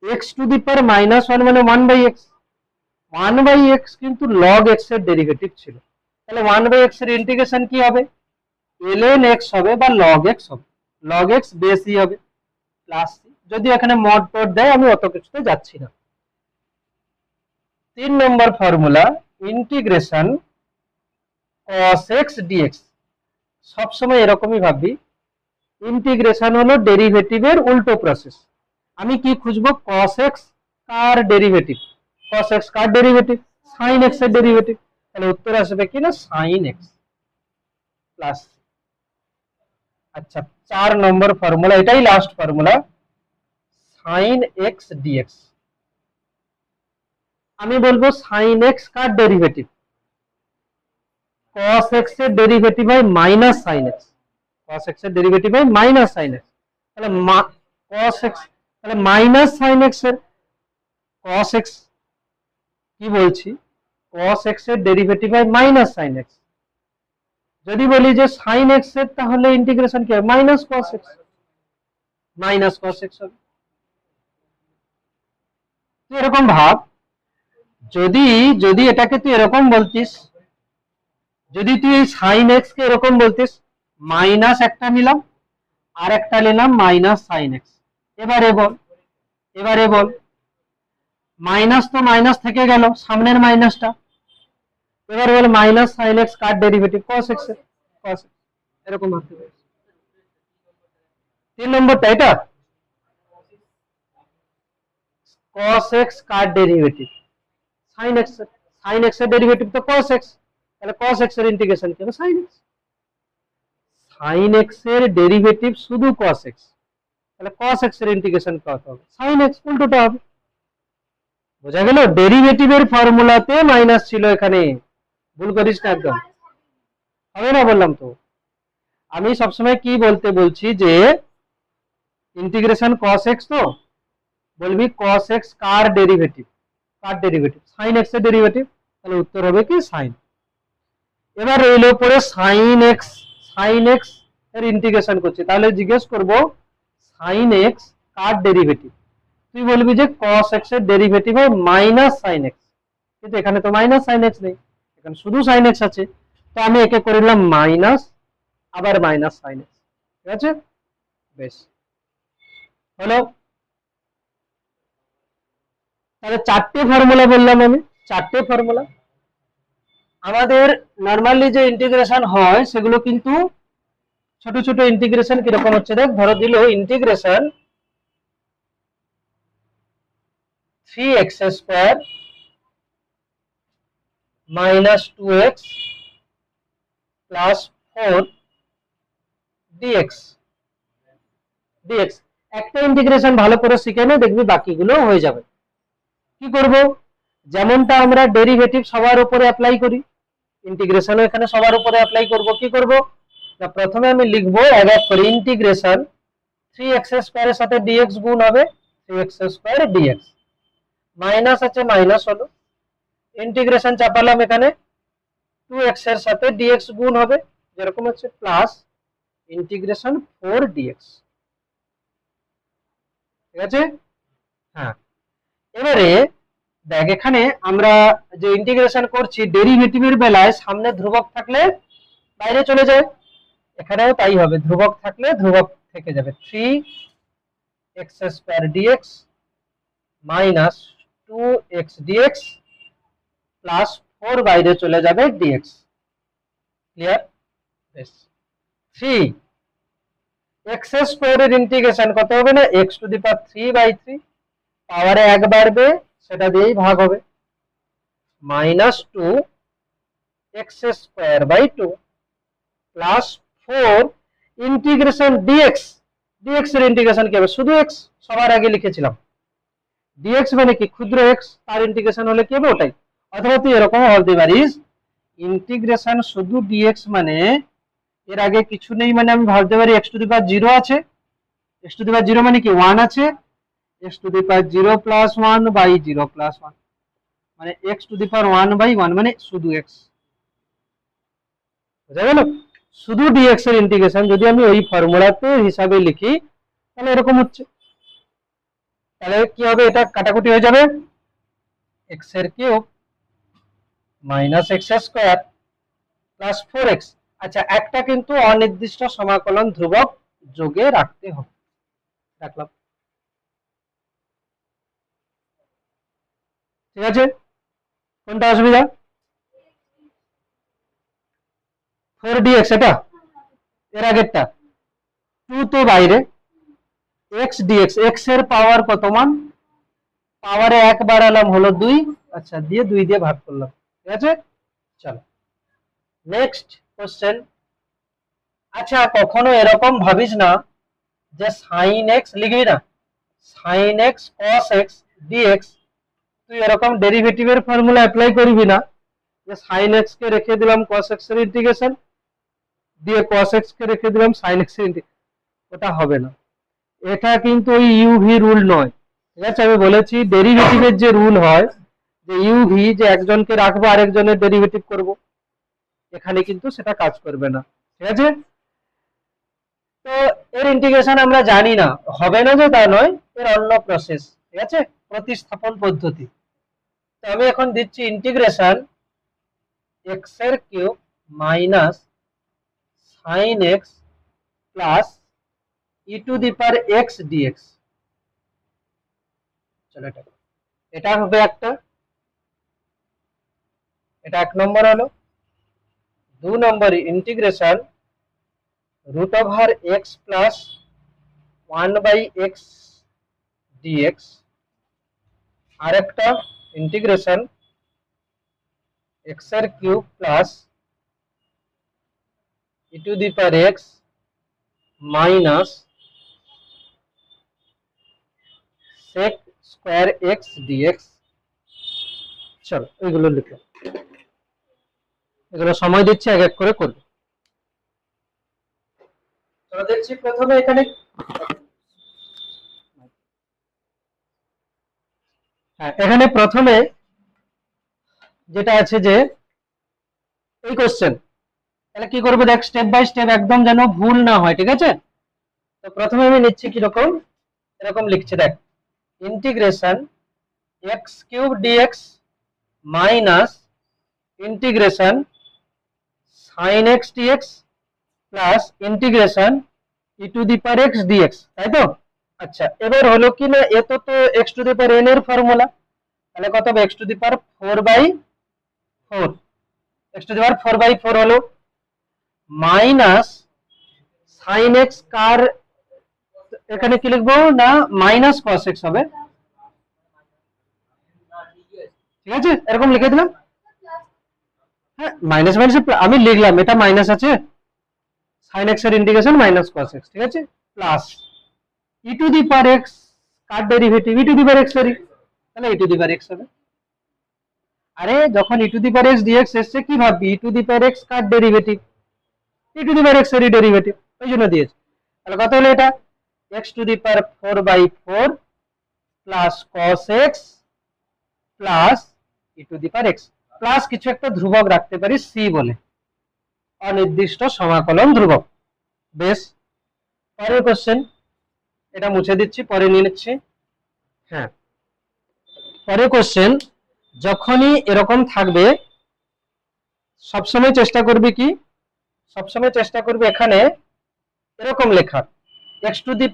x টু দি পাওয়ার -1 মানে 1/x, 1/x কিন্তু log x এর ডেরিভেটিভ ছিল। তাহলে 1/x এর ইন্টিগ্রেশন কি হবে, ln x হবে বা log x হবে, log x বেশি হবে প্লাস সি, যদি এখানে মড টড দেয় আমি অত কিছুতে যাচ্ছি না। 3 number formula integration cos x dx, সবসময় এরকমই ভাববি, ইন্টিগ্রেশন হলো ডেরিভেটিভের উল্টো প্রসেস। আমি কি খুঁজবো? cos x কার ডেরিভেটিভ, cos x কার ডেরিভেটিভ, sin x এর ডেরিভেটিভ, তাহলে উত্তর আসবে কি না sin x প্লাস। আচ্ছা 4 নম্বর ফর্মুলা, এটাই last formula, sin x dx। আমি বলবো sin x কার ডেরিভেটিভ, cos x এর ডেরিভেটিভ হয় minus sin x, cos x এর ডেরিভেটিভ হয় মাইনাস sin x, তাহলে cos x, তাহলে মাইনাস sin x এর cos x, কি বলছি, cos x এর ডেরিভেটিভ হয় মাইনাস sin x, যদি বলি যে sin x এর তাহলে ইন্টিগ্রেশন কি হবে, minus cos x, minus cos x হবে। তুই এরকম ভাব, যদি যদি এটাকে তুই এরকম বলতিস, যদি তুই এই sin x কে এরকম বলতিস, মাইনাস একটা নিলাম আর একটা নিলাম মাইনাস sin x, এবারে বল মাইনাস তো মাইনাস থেকে গেল সামনের মাইনাসটা, এবার বল মাইনাস sin x কার ডেরিভেটিভ, cos x এর, cos x, এরকম ভাবতে পারিস। 3 নম্বরটা এটা cos x কার ডেরিভেটিভ, sin x এর, sin x এর ডেরিভেটিভ তো cos x, তাহলে cos x এর ইন্টিগ্রেশন কি হবে, sin x, sin x এর ডেরিভেটিভ শুধু cos x, তাহলে cos x এর ইন্টিগ্রেশন কত হবে, sin x, উল্টোটা হবে। বোঝা গেল? ডেরিভেটিভের ফর্মুলাতে মাইনাস ছিল, এখানে ভুল করিস না একদম, হবে না বললাম তো। আমি সবসময় কি বলছি যে ইন্টিগ্রেশন cos x, তো বলবি cos x কার ডেরিভেটিভ, কার ডেরিভেটিভ, sin x এর ডেরিভেটিভ, তাহলে উত্তর হবে কি sin। এবার রইল পরে sin x, sin x এর ইন্টিগ্রেশন করছি, তাহলে জিজ্ঞেস করব sin x কার ডেরিভেটিভ, তুই বলবি যে cos x এর ডেরিভেটিভ হয় মাইনাস sin x, কিন্তু এখানে তো মাইনাস sin x নেই, এখানে শুধু sin x আছে, তো আমি একে করে নিলাম মাইনাস, আবার মাইনাস sin x, ঠিক আছে, বেশ হলো। তাহলে 4টে ফর্মুলা বললাম আমি, 4টে ফর্মুলা। আমাদের নরমালি যে ইন্টিগ্রেশন হয় সেগুলো কিন্তু ছোট ছোট ইন্টিগ্রেশন, কিরকম হচ্ছে দেখ, ধরো দিল integration 3x square minus 2x plus 4 dx, একটা ইন্টিগ্রেশন ভালো করে শিখে নে, দেখবি বাকিগুলো হয়ে যাবে। কি করব, যেমনটা আমরা ডেরিভেটিভ সবার উপরে অ্যাপ্লাই করি, ইন্টিগ্রেশনও এখানে সবার উপরে অ্যাপ্লাই করব। কি করব না, প্রথমে আমি লিখব এক এক করে ইন্টিগ্রেশন 3x স্কয়ারের সাথে dx গুণ হবে 3x স্কয়ার dx, মাইনাস আছে মাইনাস হলো, ইন্টিগ্রেশন চাপালাম এখানে 2x এর সাথে dx গুণ হবে যেরকম হচ্ছে, প্লাস ইন্টিগ্রেশন 4 dx, ঠিক আছে। হ্যাঁ, এবারে দেখ এখানে আমরা যে ইন্টিগ্রেশন করছি ডেরিভেটিভের বেলায় সামনে ধ্রুবক থাকলে বাইরে চলে যায়, এখানেও তাই হবে, ধ্রুবক থাকলে ধ্রুবক থেকে যাবে, 3x square dx minus 2x dx plus 4 বাইরে চলে যাবে dx, ক্লিয়ার, বেশ। 3x স্কয়ারের ইন্টিগ্রেশন কত হবে না, x টু দি পাওয়ার 3/3, পাওয়ারে 1 বাড়বে সেটা দিয়েই ভাগ হবে, minus 2x square by 2 plus 4 integration dx, dx এর ইন্টিগ্রেশন কি হবে, শুধু x, সবার আগে লিখেছিলাম dx মানে কি ক্ষুদ্র x, তার ইন্টিগ্রেশন হলে কি হবে ওটাই। অথবা তুই এরকম ভাবতে পারিস ইন্টিগ্রেশন শুধু dx মানে এর আগে কিছু নেই, মানে আমি ভাবতে পারি x টু দি পাওয়ার 0 আছে, x টু দি পাওয়ার 0 মানে কি 1 আছে, x to the power 0 plus 1 by 0 plus 1, মানে x টু দি পাওয়ার 1/1 মানে শুধু x, বুঝা গেল। শুধু dx এর ইন্টিগ্রেশন যদি আমি ওই ফর্মুলাতে হিসাবে লিখি তাহলে এরকম হচ্ছে, তাহলে কি হবে, এটা কাটাকুটি হয়ে যাবে, x এর cube minus x square plus 4x, আচ্ছা, একটা কিন্তু অনির্দিষ্ট সমাকলন ধ্রুবক যোগে রাখতে হবে, রাখলাম। ঠিক আছে, কোনটা অসুবিধা? 4dx, এটা এর আগেরটা 2 তো বাইরে, x dx, x এর পাওয়ার কত মান? পাওয়ারে 1 বাড়ালাম হলো 2, আচ্ছা দিয়ে 2 দিয়ে ভাগ করলাম। ঠিক আছে, চলো নেক্সট কোশ্চেন। আচ্ছা, কখনো এরকম ভাবিস না যে sin x লিখবি না, sin x cos x dx, তুই এরকম ডেরিভেটিভের ফর্মুলা অ্যাপ্লাই করবি না যে sin x কে রেখে দিলাম cos x এর ইন্টিগ্রেশন দিয়ে cos x কে রেখে দিলাম sin x এর ইন্টিগ্রেশন, ওটা হবে না। এটা কিন্তু ওই ইউভি রুল নয়। ঠিক আছে, আমি বলেছি ডেরিভেটিভের যে রুল হয় যে ইউভি, যে একজনকে রাখবো আরেকজনের ডেরিভেটিভ করব, এখানে কিন্তু সেটা কাজ করবে না। ঠিক আছে, তো এর ইন্টিগ্রেশন আমরা জানি না, হবে না যে তা নয়, এর অন্য প্রসেস। ঠিক আছে, প্রতিস্থাপন পদ্ধতি। তো আমি এখন দিচ্ছি ইন্টিগ্রেশন এক্স এর cube minus sine x plus E to the power x d x. চলো এটা হবে একটা, এটা 1 নম্বর হলো। 2 number integration root over x plus 1/x d x. আর একটা ইন্টিগ্রেশন এক্স এর cube plus E to the power x minus sec square x d x. চলো এগুলো লিখো, এগুলো সময় দিচ্ছি, এক এক করে করবে। চলো দেখছি প্রথমে এখানে, হ্যাঁ এখানে প্রথমে যেটা আছে যে এই কোশ্চেন, তাহলে কি করবো দেখ, স্টেপ বাই স্টেপ, একদম যেন ভুল না হয়। ঠিক আছে, তো প্রথমে আমি নিচ্ছি কিরকম, এরকম লিখছি দেখ, integration x cube d x minus integration sine x d x plus integration e to the power x d x, তাই তো? আচ্ছা, এবার হলো কি না, এ তো x to the power n এর ফর্মুলা, তাহলে কত হবে, x to the power 4/4, x to the power 4/4 হলো মাইনাস সাইন এক্স কার, এখানে কি লিখবো না, মাইনাস কস এক্স হবে। ঠিক আছে, এরকম লিখে দিলাম। হ্যাঁ, মাইনাস মাইনাস আমি লিখলাম, এটা মাইনাস আছে, সাইন এক্স এর ইন্টিগ্রেশন মাইনাস কস এক্স। ঠিক আছে, plus E to the power x কার derivative, e to the power x এর, তাহলে ই টু দি পাওয়ার এক্স হবে। আরে যখন e to the power x d x এসছে, কি ভাববি, e to the power x কার derivative, e to the power x এর ডেরিভেটিভ, ওই জন্য দিয়েছে। তাহলে কত হলো এটা, x to the power 4/4 plus cos x plus E to the power x, plus কিছু একটা ধ্রুবক রাখতে পারি সি বলে, অনির্দিষ্ট সমাকলন ধ্রুবক। বেশ, পরের কোশ্চেন, এটা মুছে দিচ্ছি, পরে নিয়ে নিচ্ছি। হ্যাঁ, পরের কোশ্চেন, যখনই এরকম থাকবে সবসময় চেষ্টা করবি কি, সবসময় চেষ্টা করবি এখানে এরকম লেখা, X to the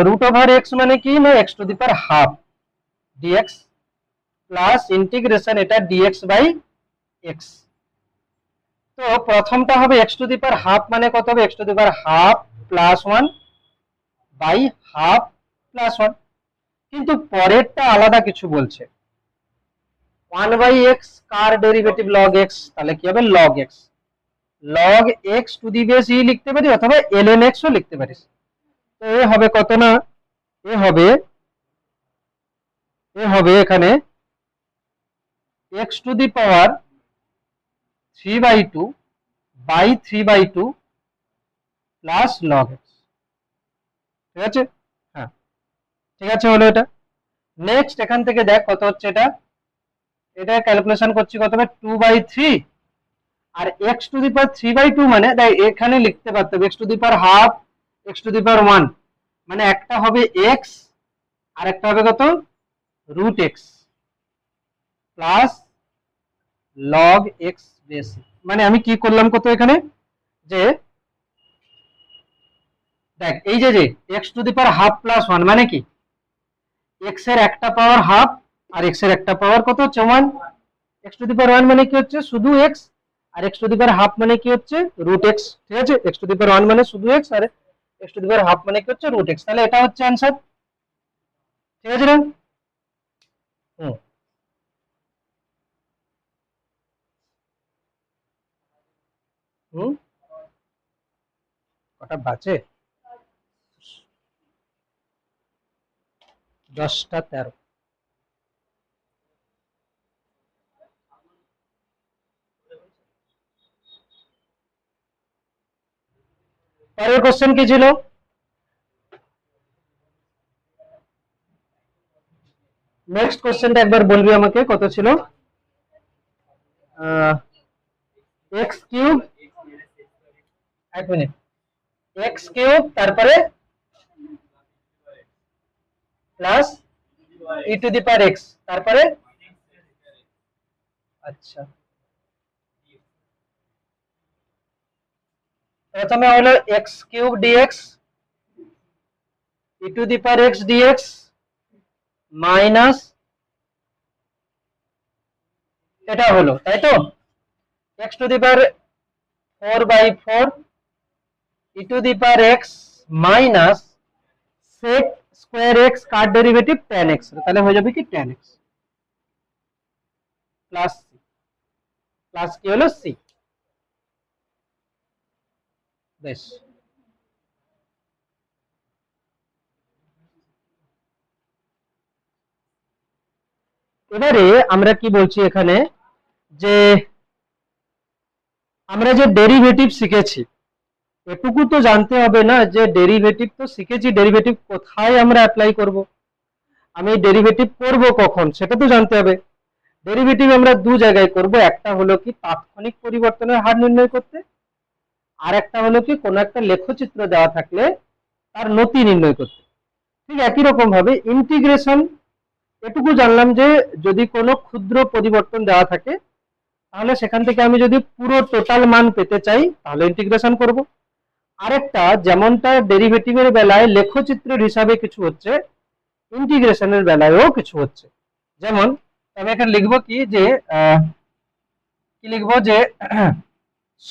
root over X মানে কি না, X to the power half DX plus integration এটা ডিএক্স বাই এক্স। তো প্রথমটা হবে x to the power half মানে কত হবে, x to the power half plus 1 by half plus 1, কিন্তু পরেরটা আলাদা কিছু বলছে, 1/x কার ডেরিভেটিভ লগ এক্স, তাহলে কি হবে log x, log x to the base e লিখতে পারি, অথবা ln x ও লিখতে পারিস। তো এ হবে কত না, এ হবে এখানে x to the power 3/2 by 3/2 plus log X. ঠিক আছে, হ্যাঁ ঠিক আছে, হলো এটা। নেক্সট এখান থেকে দেখ কত হচ্ছে, এটা ক্যালকুলেশন করছি, কত হবে 2/3, আর এক্স টু দি পাওয়ার 3/2 মানে দেখ এখানে লিখতে পারতে হবে x to the power half, x to the power 1, মানে একটা হবে এক্স আর একটা হবে কত, root x plus log x base. মানে আমি কি করলাম কত, এখানে যে দেখ এই যে x to the power half plus 1 মানে কি x এর একটা পাওয়ার হাফ আর x এর একটা পাওয়ার কত হচ্ছে 1। x টু দি পাওয়ার 1 মানে কি হচ্ছে শুধু x, আর x to the power half মানে কি হচ্ছে রুট x। ঠিক আছে, x টু দি পাওয়ার 1 মানে শুধু x, আর x to the power half মানে কি হচ্ছে রুট x। তাহলে এটা হচ্ছে आंसर। ঠিক আছে না? হুম, হুম, কটা বাজে? 10টা 13। পরের কোশ্চেন কি ছিল? নেক্সট কোশ্চেনটা একবার বলবি আমাকে, কত ছিল? এক্স কিউব, এক মিনিট, এক্স কিউব তারপরে plus E to the power X তারপরে, আচ্ছা প্রথমে হলো X cube DX E to the power x DX minus, এটা হলো তাই তো, x to the power 4/4 E to the power x minus sec square X কার ডেরিভেটিভ tan x, তাহলে হয়ে যাবে কি tan x plus C, plus কি হলো সি। বেশ, এবারে আমরা কি বলছি এখানে, যে আমরা যে ডেরিভেটিভ শিখেছি এটুকু তো জানতে হবে না, যে ডেরিভেটিভ তো শিখেছি, ডেরিভেটিভ কোথায় আমরা অ্যাপ্লাই করব, আমি ডেরিভেটিভ করব কখন সেটা তো জানতে হবে। ডেরিভেটিভ আমরা দু জায়গায় করব, একটা হলো কি তাৎক্ষণিক পরিবর্তনের হার নির্ণয় করতে, আর একটা হলো কি কোনো একটা লেখচিত্র দেওয়া থাকলে তার নতি নির্ণয় করতে। ঠিক একই রকম ভাবে ইন্টিগ্রেশন, এটুকু জানলাম যে যদি কোনো ক্ষুদ্র পরিবর্তন দেওয়া থাকে তাহলে সেখান থেকে আমি যদি পুরো টোটাল মান পেতে চাই তাহলে ইন্টিগ্রেশন করব। আরেকটা যেমনটা ডেরিভেটিভের বেলায় লেখচিত্রের হিসাবে কিছু হচ্ছে, ইন্টিগ্রেশনের বেলায়ও কিছু হচ্ছে। যেমন আমি এখানে লিখবো কি যে কি লিখবো যে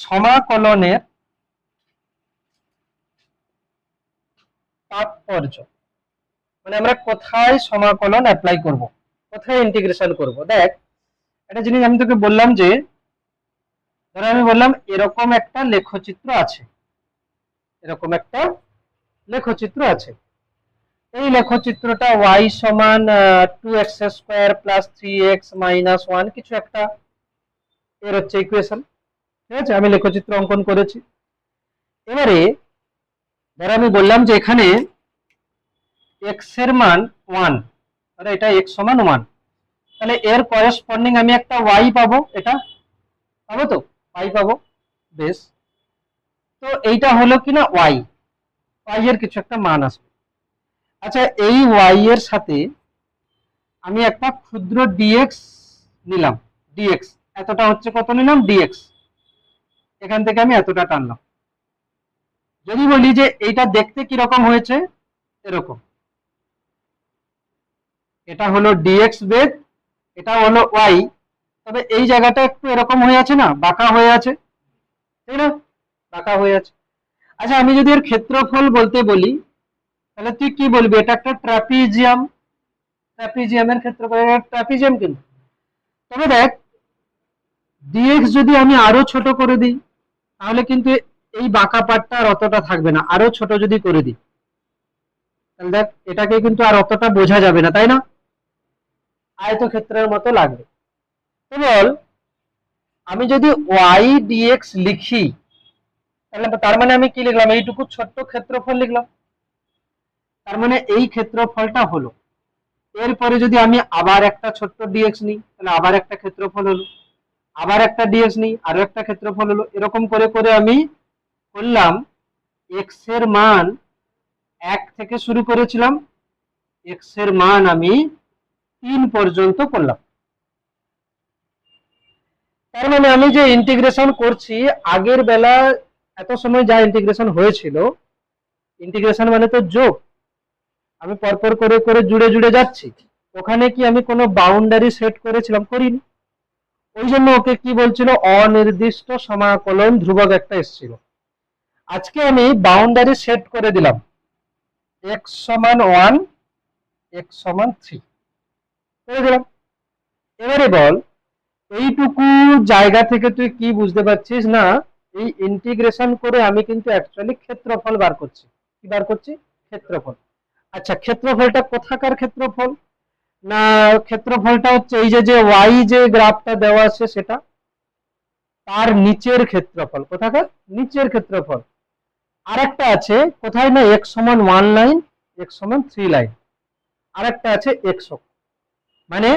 সমাকলনের তাৎপর্য, মানে আমরা কোথায় সমাকলন অ্যাপ্লাই করব, কোথায় ইন্টিগ্রেশন করব। দেখ একটা জিনিস আমি তোকে বললাম যে ধরো আমি বললাম এরকম একটা লেখচিত্র আছে, এরকম একটা লেখচিত্র আছে, এই লেখচিত্রটা y সমান 2x² প্লাস 3x মাইনাস 1 কিছু একটা, এর হচ্ছে ইকুয়েশন। ঠিক আছে, আমি লেখচিত্র অঙ্কন করেছি। এবারে ধরো আমি বললাম যে এখানে x এর মান 1, তাহলে এটা x সমান 1, তাহলে এর করেসপন্ডিং আমি একটা y পাবো, এটা পাবো তো, y পাবো। বেশ, তো এইটা হলো কিনা y, y এর কিছু একটা মান আসবে। আচ্ছা এই y এর সাথে আমি একটা ক্ষুদ্র dx নিলাম, dx এতটা হচ্ছে কত নিলাম dx, এখান থেকে আমি এতটা টানলাম। যদি বলি যে এইটা দেখতে কি রকম হয়েছে, এরকম, এটা হলো dx বেদ, এটা হলো y, তবে এই জায়গাটা একটু এরকম হয়ে আছে না, বাঁকা হয়ে আছে, তাই না, বাঁকা হয়ে আছে। আচ্ছা আমি যদি এর ক্ষেত্রফল বলতে বলি তাহলে তুই কি বলবি, এটা একটা ট্রাপিজিয়াম, ট্রাপিজিয়ামের ক্ষেত্রফল, ট্রাপিজিয়াম কিন্তু। তবে দেখ dx যদি আমি আরো ছোট করে দিই তাহলে কিন্তু এই বাঁকা পাটটা আর অতটা থাকবে না, আরো ছোট যদি করে দিই তাহলে দেখ এটাকে কিন্তু আর অতটা বোঝা যাবে না, তাই না, আয়তক্ষেত্রের মতো লাগবে। কেবল আমি যদি y dx লিখি তাহলে তার মানে আমি কি লিখলাম, এইটুকু ছোট্ট ক্ষেত্রফল লিখলাম, তার মানে এই ক্ষেত্রফলটা হলো। এরপরে যদি আমি আবার একটা ছোট্ট dx নিই তাহলে আবার একটা ক্ষেত্রফল হলো, আবার একটা dx নিই আরো একটা ক্ষেত্রফল হলো, এরকম করে করে আমি করলাম x এর মান 1 থেকে শুরু করেছিলাম, x এর মান আমি 3 পর্যন্ত করলাম। তার মানে আমি যে ইন্টিগ্রেশন করছি আগের বেলা এত সময় যা ইন্টিগ্রেশন হয়েছিল, ইন্টিগ্রেশন মানে তো যোগ, আমি পরপর করে করে জুড়ে জুড়ে যাচ্ছি, ওখানে কি আমি কোনো বাউন্ডারি সেট করেছিলাম? করিনি। ওই জন্য ওকে কি বলছিল, অনির্দিষ্ট সমাকলন ধ্রুবক একটা এসেছিল। আজকে আমি বাউন্ডারি সেট করে দিলাম, x সমান 1, x সমান 3 করে দিলাম। এবারে বল, এইটুকু জায়গা থেকে তুই কি বুঝতে পারছিস না, এই ইন্টিগ্রেশন করে আমি কিন্তু অ্যাকচুয়ালি ক্ষেত্রফল বার করছি। কি বার করছি? ক্ষেত্রফল। আচ্ছা, ক্ষেত্রফলটা কোথাকার ক্ষেত্রফল? না, ক্ষেত্রফলটা হচ্ছে এই যে ওয়াই যে গ্রাফটা দেওয়া আছে সেটা, তার নিচের ক্ষেত্রফল। কোথাকার? নিচের ক্ষেত্রফল। আরেকটা আছে কোথায় না, x সমান 1 লাইন, x সমান 3 লাইন, আরেকটা আছে x অক্ষ। মানে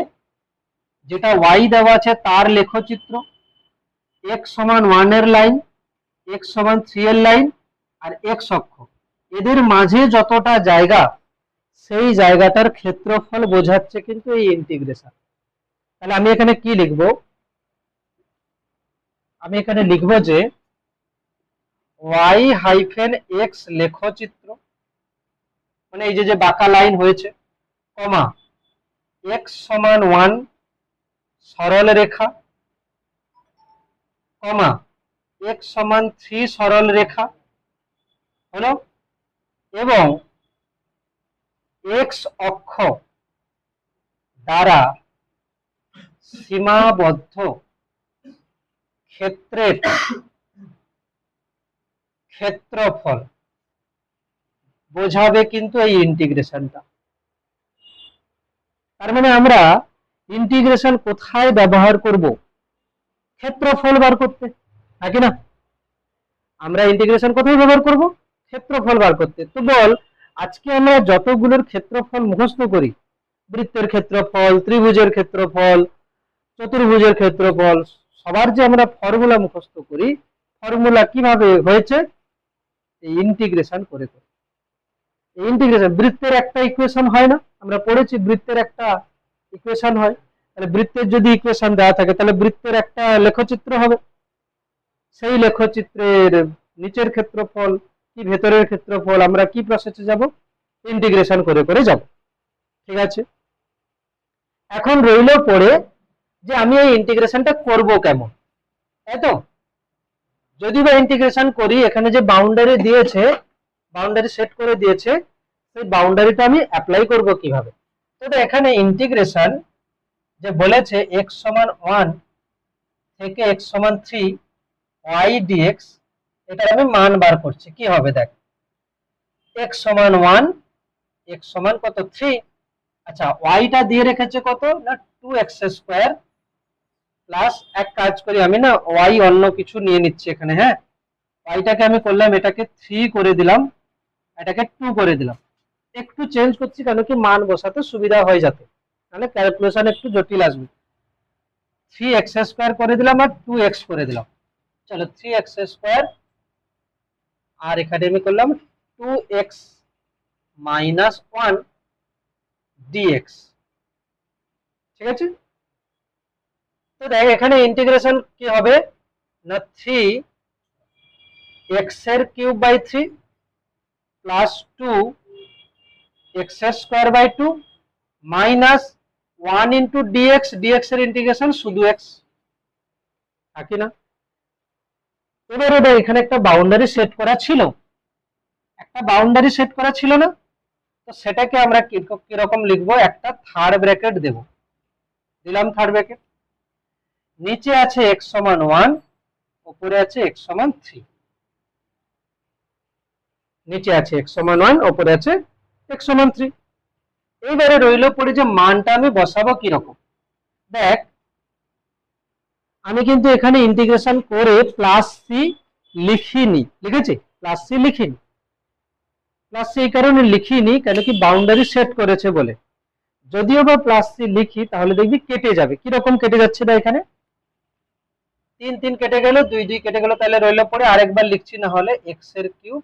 যেটা y দেওয়া আছে তার লেখচিত্র, x সমান 1 এর লাইন, x সমান 3 এর লাইন, আর x অক্ষ, এদের মাঝে যতটা জায়গা, সেই জায়গাটার ক্ষেত্রফল বোঝাচ্ছে কিন্তু এই ইন্টিগ্রেশন। তাহলে আমি এখানে কি লিখব? আমি এখানে লিখব যে y হাইফেন x লেখচিত্র, মানে এই যে বাঁকা লাইন হয়েছে, কমা x সমান 1 সরল রেখা, কমা x সমান 3 সরল রেখা হলো, এবং x অক্ষ দ্বারা সীমাবদ্ধ ক্ষেত্রের ক্ষেত্রফল বোঝাবে কিন্তু এই ইন্টিগ্রেশনটা। তার মানে আমরা ইন্টিগ্রেশন কোথায় ব্যবহার করব? ক্ষেত্রফল বার করতে, নাকি না? আমরা ইন্টিগ্রেশন কোথায় ব্যবহার করব? ক্ষেত্রফল বার করতে। তো বল, আজকে আমরা যতগুলোর ক্ষেত্রফল মুখস্থ করি, বৃত্তের ক্ষেত্রফল, ত্রিভুজের ক্ষেত্রফল, চতুর্ভুজের ক্ষেত্রফল, সবার যে আমরা ফর্মুলা মুখস্থ করি, ফর্মুলা কিভাবে হয়েছে? এই ইন্টিগ্রেশন করে করে। এই ইন্টিগ্রেশন, বৃত্তের একটা ইকুয়েশন হয় না, আমরা পড়েছি বৃত্তের একটা ইকুয়েশন হয়, তাহলে বৃত্তের যদি ইকুয়েশন দেওয়া থাকে তাহলে বৃত্তের একটা লেখচিত্র হবে, সেই লেখচিত্রের নিচের ক্ষেত্রফল কি ভেতরের ক্ষেত্রফল আমরা কি প্রসেসে যাব? ইন্টিগ্রেশন করে করে যাব। ঠিক আছে, এখন রইল পড়ে যে আমি এই ইন্টিগ্রেশনটা করব কেমন, তাই তো? যদি বা ইন্টিগ্রেশন করি, এখানে যে বাউন্ডারি দিয়েছে, বাউন্ডারি সেট করে দিয়েছে, সেই বাউন্ডারিটা আমি অ্যাপ্লাই করব কিভাবে? তো এখানে ইন্টিগ্রেশন যে বলেছে x সমান 1 থেকে x সমান 3 y dx, এটা আমি মান বার করছি। কি হবে দেখ, x সমান 1, x সমান কত? 3। আচ্ছা, y টা দিয়ে রেখেছে কত না, 2x স্কয়ার প্লাস, এক কাজ করি আমি না, y অন্য কিছু নিয়ে নিচ্ছি এখানে। হ্যাঁ, y টাকে আমি করলাম, এটাকে 3 করে দিলাম, এটাকে 2 করে দিলাম। একটু চেঞ্জ করছি কেন কি, মান বসাতে সুবিধা হয়ে যাবে, তাহলে ক্যালকুলেশন একটু জটিল আসবে। 3x স্কয়ার করে দিলাম আর 2x করে দিলাম। চলো 3x স্কয়ার, আর এখানে আমি করলাম 2x মাইনাস 1 dx। ঠিক আছে, তো দেখ এখানে ইন্টিগ্রেশন কি হবে না, 3x এর cube by 3 plus 2x square by 2 minus 1 into dx, dx এর ইন্টিগ্রেশন শুধু x, থাকি না? এবারে দেখ এখানে একটা বাউন্ডারি সেট করা ছিল, একটা বাউন্ডারি সেট করা ছিল না, তো সেটাকে আমরা কিরকম লিখবো, একটা থার্ড ব্র্যাকেট দেব, দিলাম থার্ড ব্র্যাকেট, নিচে আছে x সমান 1, উপরে আছে x সমান 3, নিচে আছে x সমান 1, উপরে আছে x সমান 3। এইবারে রইল পড়ে যে মানটা আমি বসাবো কিরকম। দেখ আমি কিন্তু এখানে ইন্টিগ্রেশন করে প্লাস সি লিখিনি, লিখেছি প্লাস সি লিখিনি, প্লাস সি এই কারণে লিখিনি কেন কি বাউন্ডারি সেট করেছে বলে। যদিও বা প্লাস সি লিখি তাহলে দেখবি কেটে যাবে, কিরকম কেটে যাচ্ছে না, এখানে 3 3 কেটে গেল, 2 2 কেটে গেল, তাহলে রইল পড়ে আরেকবার লিখছি, না হলে x এর cube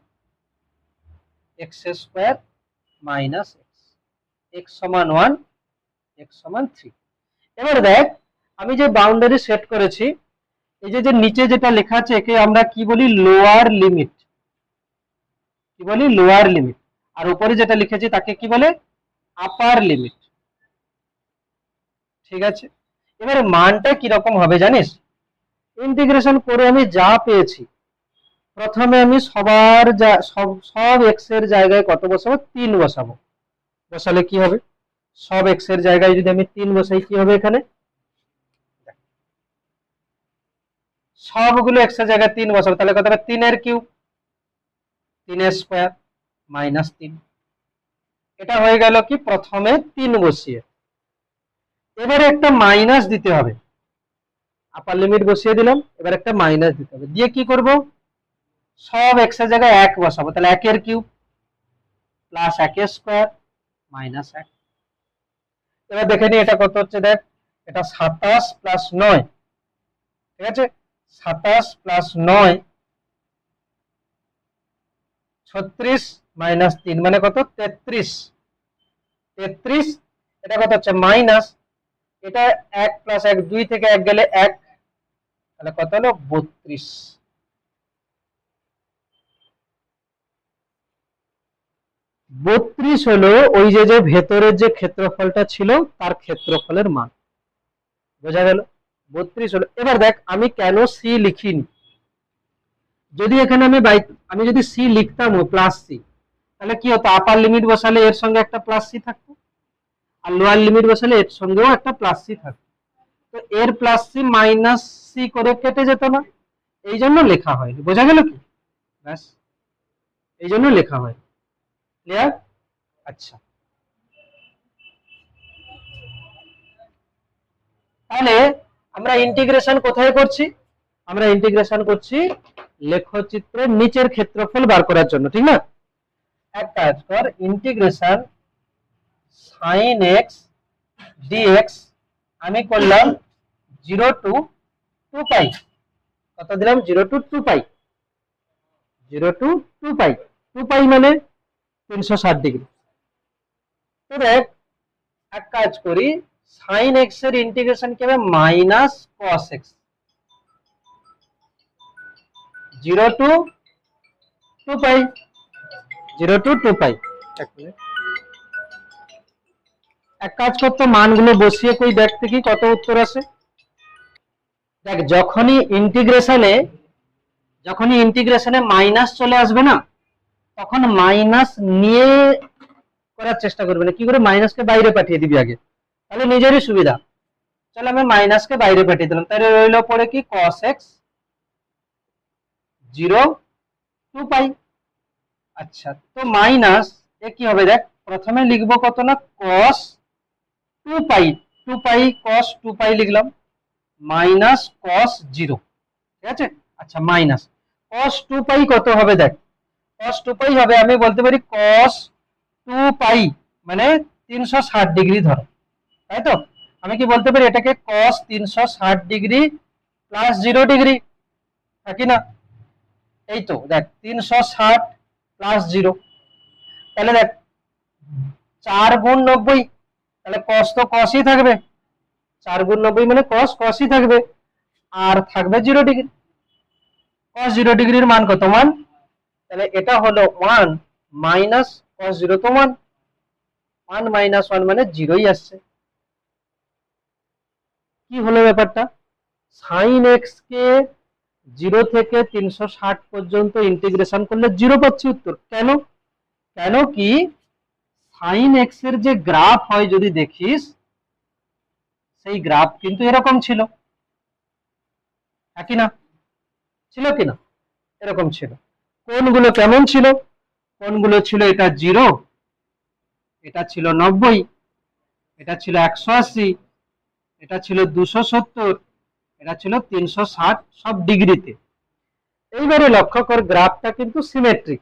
x square minus x সমান 1, x সমান 3। এবার দেখ আমি যে বাউন্ডারি সেট করেছি, এই যে যে নিচে যেটা লেখা আছে একে আমরা কি বলি, লোয়ার লিমিট। কি বলি, লোয়ার লিমিট। আর উপরে যেটা লিখেছি তাকে কি বলে, আপার লিমিট। ঠিক আছে, এবারে মানটা কিরকম হবে জানিস? ইন্টিগ্রেশন করে আমি যা পেয়েছি, প্রথমে আমি সব এক্স এর জায়গায় কত বসাবো, 3 বসাবো। বসালে কি হবে, সব এক্স এর জায়গায় যদি আমি 3 বসাই কি হবে, এখানে সবগুলো এক্স এর জায়গায় 3 বসাবো, তাহলে কত হবে, 3 এর কিউব, 3 এর স্কয়ার মাইনাস 3। এটা হয়ে গেল কি, প্রথমে 3 বসিয়ে। এবারে একটা মাইনাস দিতে হবে, আপার লিমিট বসিয়ে দিলাম, এবার একটা মাইনাস দিতে হবে, দিয়ে কি করব, সব এক্স এর জায়গায় 1 বসাবো, তাহলে 1 এর কিউব প্লাস 1 এর স্কয়ার মাইনাস 1। এবার দেখে নি এটা কত হচ্ছে, দেখ এটা 27 প্লাস 9, ঠিক আছে, 27 প্লাস 9 36 মাইনাস 3 মানে কত, 33। 33, এটা কত হচ্ছে মাইনাস, এটা 1 প্লাস 1 2 থেকে 1 গেলে 1, তাহলে কত হলো 32। 32 হলো ওই যে যে ভেতরের যে ক্ষেত্রফলটা ছিল তার ক্ষেত্রফলের মান। বোঝা গেল, 32 হলো। এবার দেখ আমি কেন সি লিখিনি, যদি এখানে আমি যদি সি লিখতাম প্লাস সি, তাহলে কি হতো, আপার লিমিট বসালে এর সঙ্গে একটা প্লাস সি থাকতো, আর লোয়ার লিমিট বসালে এর সঙ্গেও একটা প্লাস সি থাকতো, তো এর প্লাস সি মাইনাস সি করে কেটে যেত না, এই জন্য লেখা হয়নি। বোঝা গেল কি, ব্যাস এই জন্য লেখা হয়। ক্লিয়ার? আচ্ছা, তাহলে আমরা ইন্টিগ্রেশন কোথায় করছি, আমরা ইন্টিগ্রেশন করছি লেখচিত্রের নিচের ক্ষেত্রফল বার করার জন্য, ঠিক না? এক কাজ কর, ইন্টিগ্রেশন sin x dx আমি করলাম 0 টু 2 পাই, কত দিলাম, 0 টু 2 পাই, 0 টু 2 পাই, 2 পাই মানে 360 ডিগ্রি। তো দেখ এক কাজ করি, sin x এর ইন্টিগ্রেশন কি হবে, মাইনাস cos x, 0 টু 2 পাই, 0 টু 2 পাই। এক কাজ করতো, মানগুলো বসিয়ে কই দেখতে কি কত উত্তর আসে। দেখ যখনই ইন্টিগ্রেশনে মাইনাস চলে আসবে না, তখন মাইনাস নিয়ে করার চেষ্টা করবে না, কি করে, মাইনাসকে বাইরে পাঠিয়ে দিবি আগে, তাহলে নিজেরই সুবিধা। চলো আমি মাইনাসকে বাইরে পাঠিয়ে দিলাম, তাহলে রইল পরে কি, cos x 0 2 পাই। আচ্ছা, তো মাইনাস এ কি হবে, দেখ প্রথমে লিখবো কত না, cos 2 পাই, 2 পাই cos 2 পাই লিখলাম, মাইনাস cos 0, ঠিক আছে। আচ্ছা, মাইনাস cos 2 পাই কত হবে, দেখ cos 2 পাই হবে, আমি বলতে পারি cos 2 পাই মানে 360 ডিগ্রি ধরো, তাই তো। আমি কি বলতে পারি, এটাকে cos 360 ডিগ্রি প্লাস 0 ডিগ্রি, নাকি না? এই তো দেখ 360 প্লাস 0, তাহলে দেখ 4 গুণ 90, তাহলে cos তো cosই থাকবে, 4 গুণ 90 মানে cos cosই থাকবে, আর থাকবে 0 ডিগ্রি। cos 0 ডিগ্রির মান কত, 1, তাহলে এটা হলো 1 মাইনাস cos 0 তো 1, 1 মাইনাস 1 মানে 0ই আসছে। কি হলো ব্যাপারটা, sin x কে 0 থেকে 360 পর্যন্ত ইন্টিগ্রেশন করলে 0 পাচ্ছি উত্তর। কেন, কেন কি sin x এর যে গ্রাফ হয় যদি দেখিস, সেই গ্রাফ কিন্তু এরকম ছিল, নাকি না, ছিল কিনা, এরকম ছিল। কোনগুলো কেমন ছিল, কোনগুলো ছিল, এটা 0, এটা ছিল 90, এটা ছিল 180, এটা ছিল 270, এটা ছিল 360, সব ডিগ্রিতে। এইবারে লক্ষ্য কর গ্রাফটা কিন্তু সিমেট্রিক।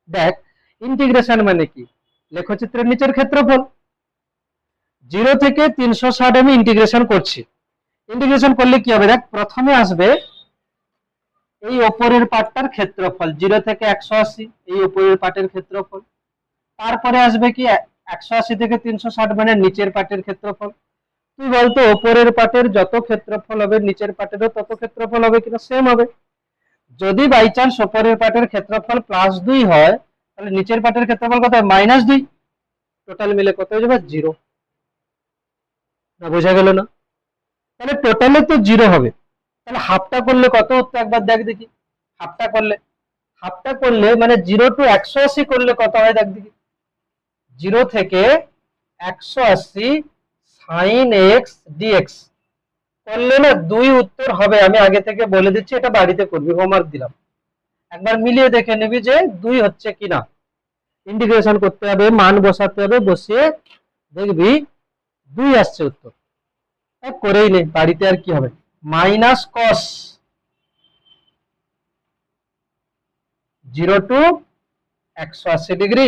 দেখ ইন্টিগ্রেশন মানে কি, লেখচিত্রের নিচের ক্ষেত্রফল, 0 থেকে 360 আমি ইন্টিগ্রেশন করছি। ইন্টিগ্রেশন করলে কি হবে, দেখ প্রথমে আসবে এই উপরের পার্টটার ক্ষেত্রফল, 0 থেকে 180 এই উপরের পার্টের ক্ষেত্রফল, তারপরে আসবে কি 180 থেকে 360 মানে নিচের পার্টের ক্ষেত্রফল। তো তুই বলতো ওপরের পাটের যত ক্ষেত্রফল হবে নিচের পাটেরও তত ক্ষেত্রফল হবে কিনা, সেম হবে। যদি বাই চান্স ওপরের পাটের ক্ষেত্রফল +2 হয়, তাহলে নিচের পাটের ক্ষেত্রফল কত হয়, -2। টোটাল মিলে কত হয়ে যাবে, 0। না বোঝা গেল না? তাহলে টোটালে তো 0 হবে। তাহলে হাফটা করলে কত হতো একবার দেখ দেখি। হাফটা করলে মানে 0 টু 180 করলে কত হয় দেখ দেখি। 0 থেকে 180 sin x dx করলে না 2 উত্তর হবে। আমি আগে থেকে বলে দিচ্ছি, এটা বাড়িতে করবি, হোমওয়ার্ক দিলাম। একবার মিলিয়ে দেখে নিবি যে 2 হচ্ছে কিনা। ইন্টিগ্রেশন করতে হবে, মান বসাতে হবে, বসিয়ে দেখবি 2 আসছে উত্তর। করেই নে বাড়িতে, আর কি হবে। Minus cos 0 to 180 degree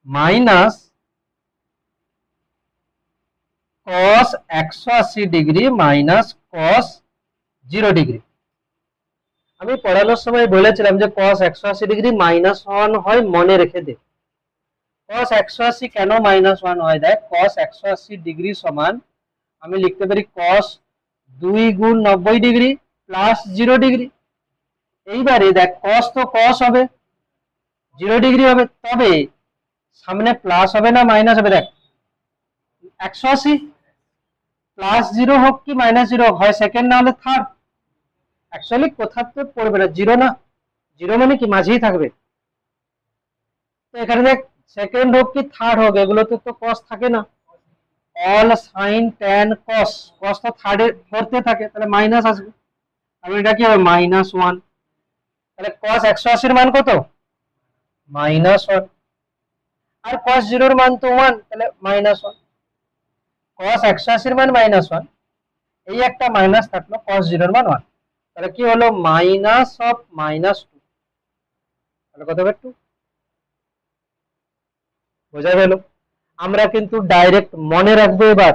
minus cos 180 degree minus cos 0 degree. আমি পড়ানোর সময় বলেছিলাম যে cos 180 ডিগ্রি -1 হয়, মনে রেখে দে। cos 180 কেন -1 হয়, দেখ cos 180 ডিগ্রি সমান আমি লিখতে পারি cos 2 গুণ 90 ডিগ্রি প্লাস 0 ডিগ্রি। এইবারে দেখ cos তো cos হবে, 0 ডিগ্রি হবে, তবে সামনে প্লাস হবে না মাইনাস হবে। দেখ 180 +0 হোক কি -0 হয় সেকেন্ড না হলে থার্ড। অ্যাকচুয়ালি কোথাতে পড়বে না, 0 না, 0 মানে কি মাঝেই থাকবে। তো এখানে দেখ সেকেন্ড হোক কি থার্ড হোক, এগুলোতে তো cos থাকে না। All sign tan cos, cos তো থার্ডে ফোর্থে থাকে, তাহলে মাইনাস আসবে। আর এটা কি হবে, -1। তাহলে cos 180 এর মান কত, -1। আর cos 0 এর মান তো 1, তাহলে -1। cos 180 এর মান -1, এই একটা মাইনাস থাকলো, cos 0 এর মান 1। তাহলে কি হলো, -2। তাহলে কত হবে, 2। বোঝা গেল? আমরা কিন্তু ডাইরেক্ট মনে রাখবো এবার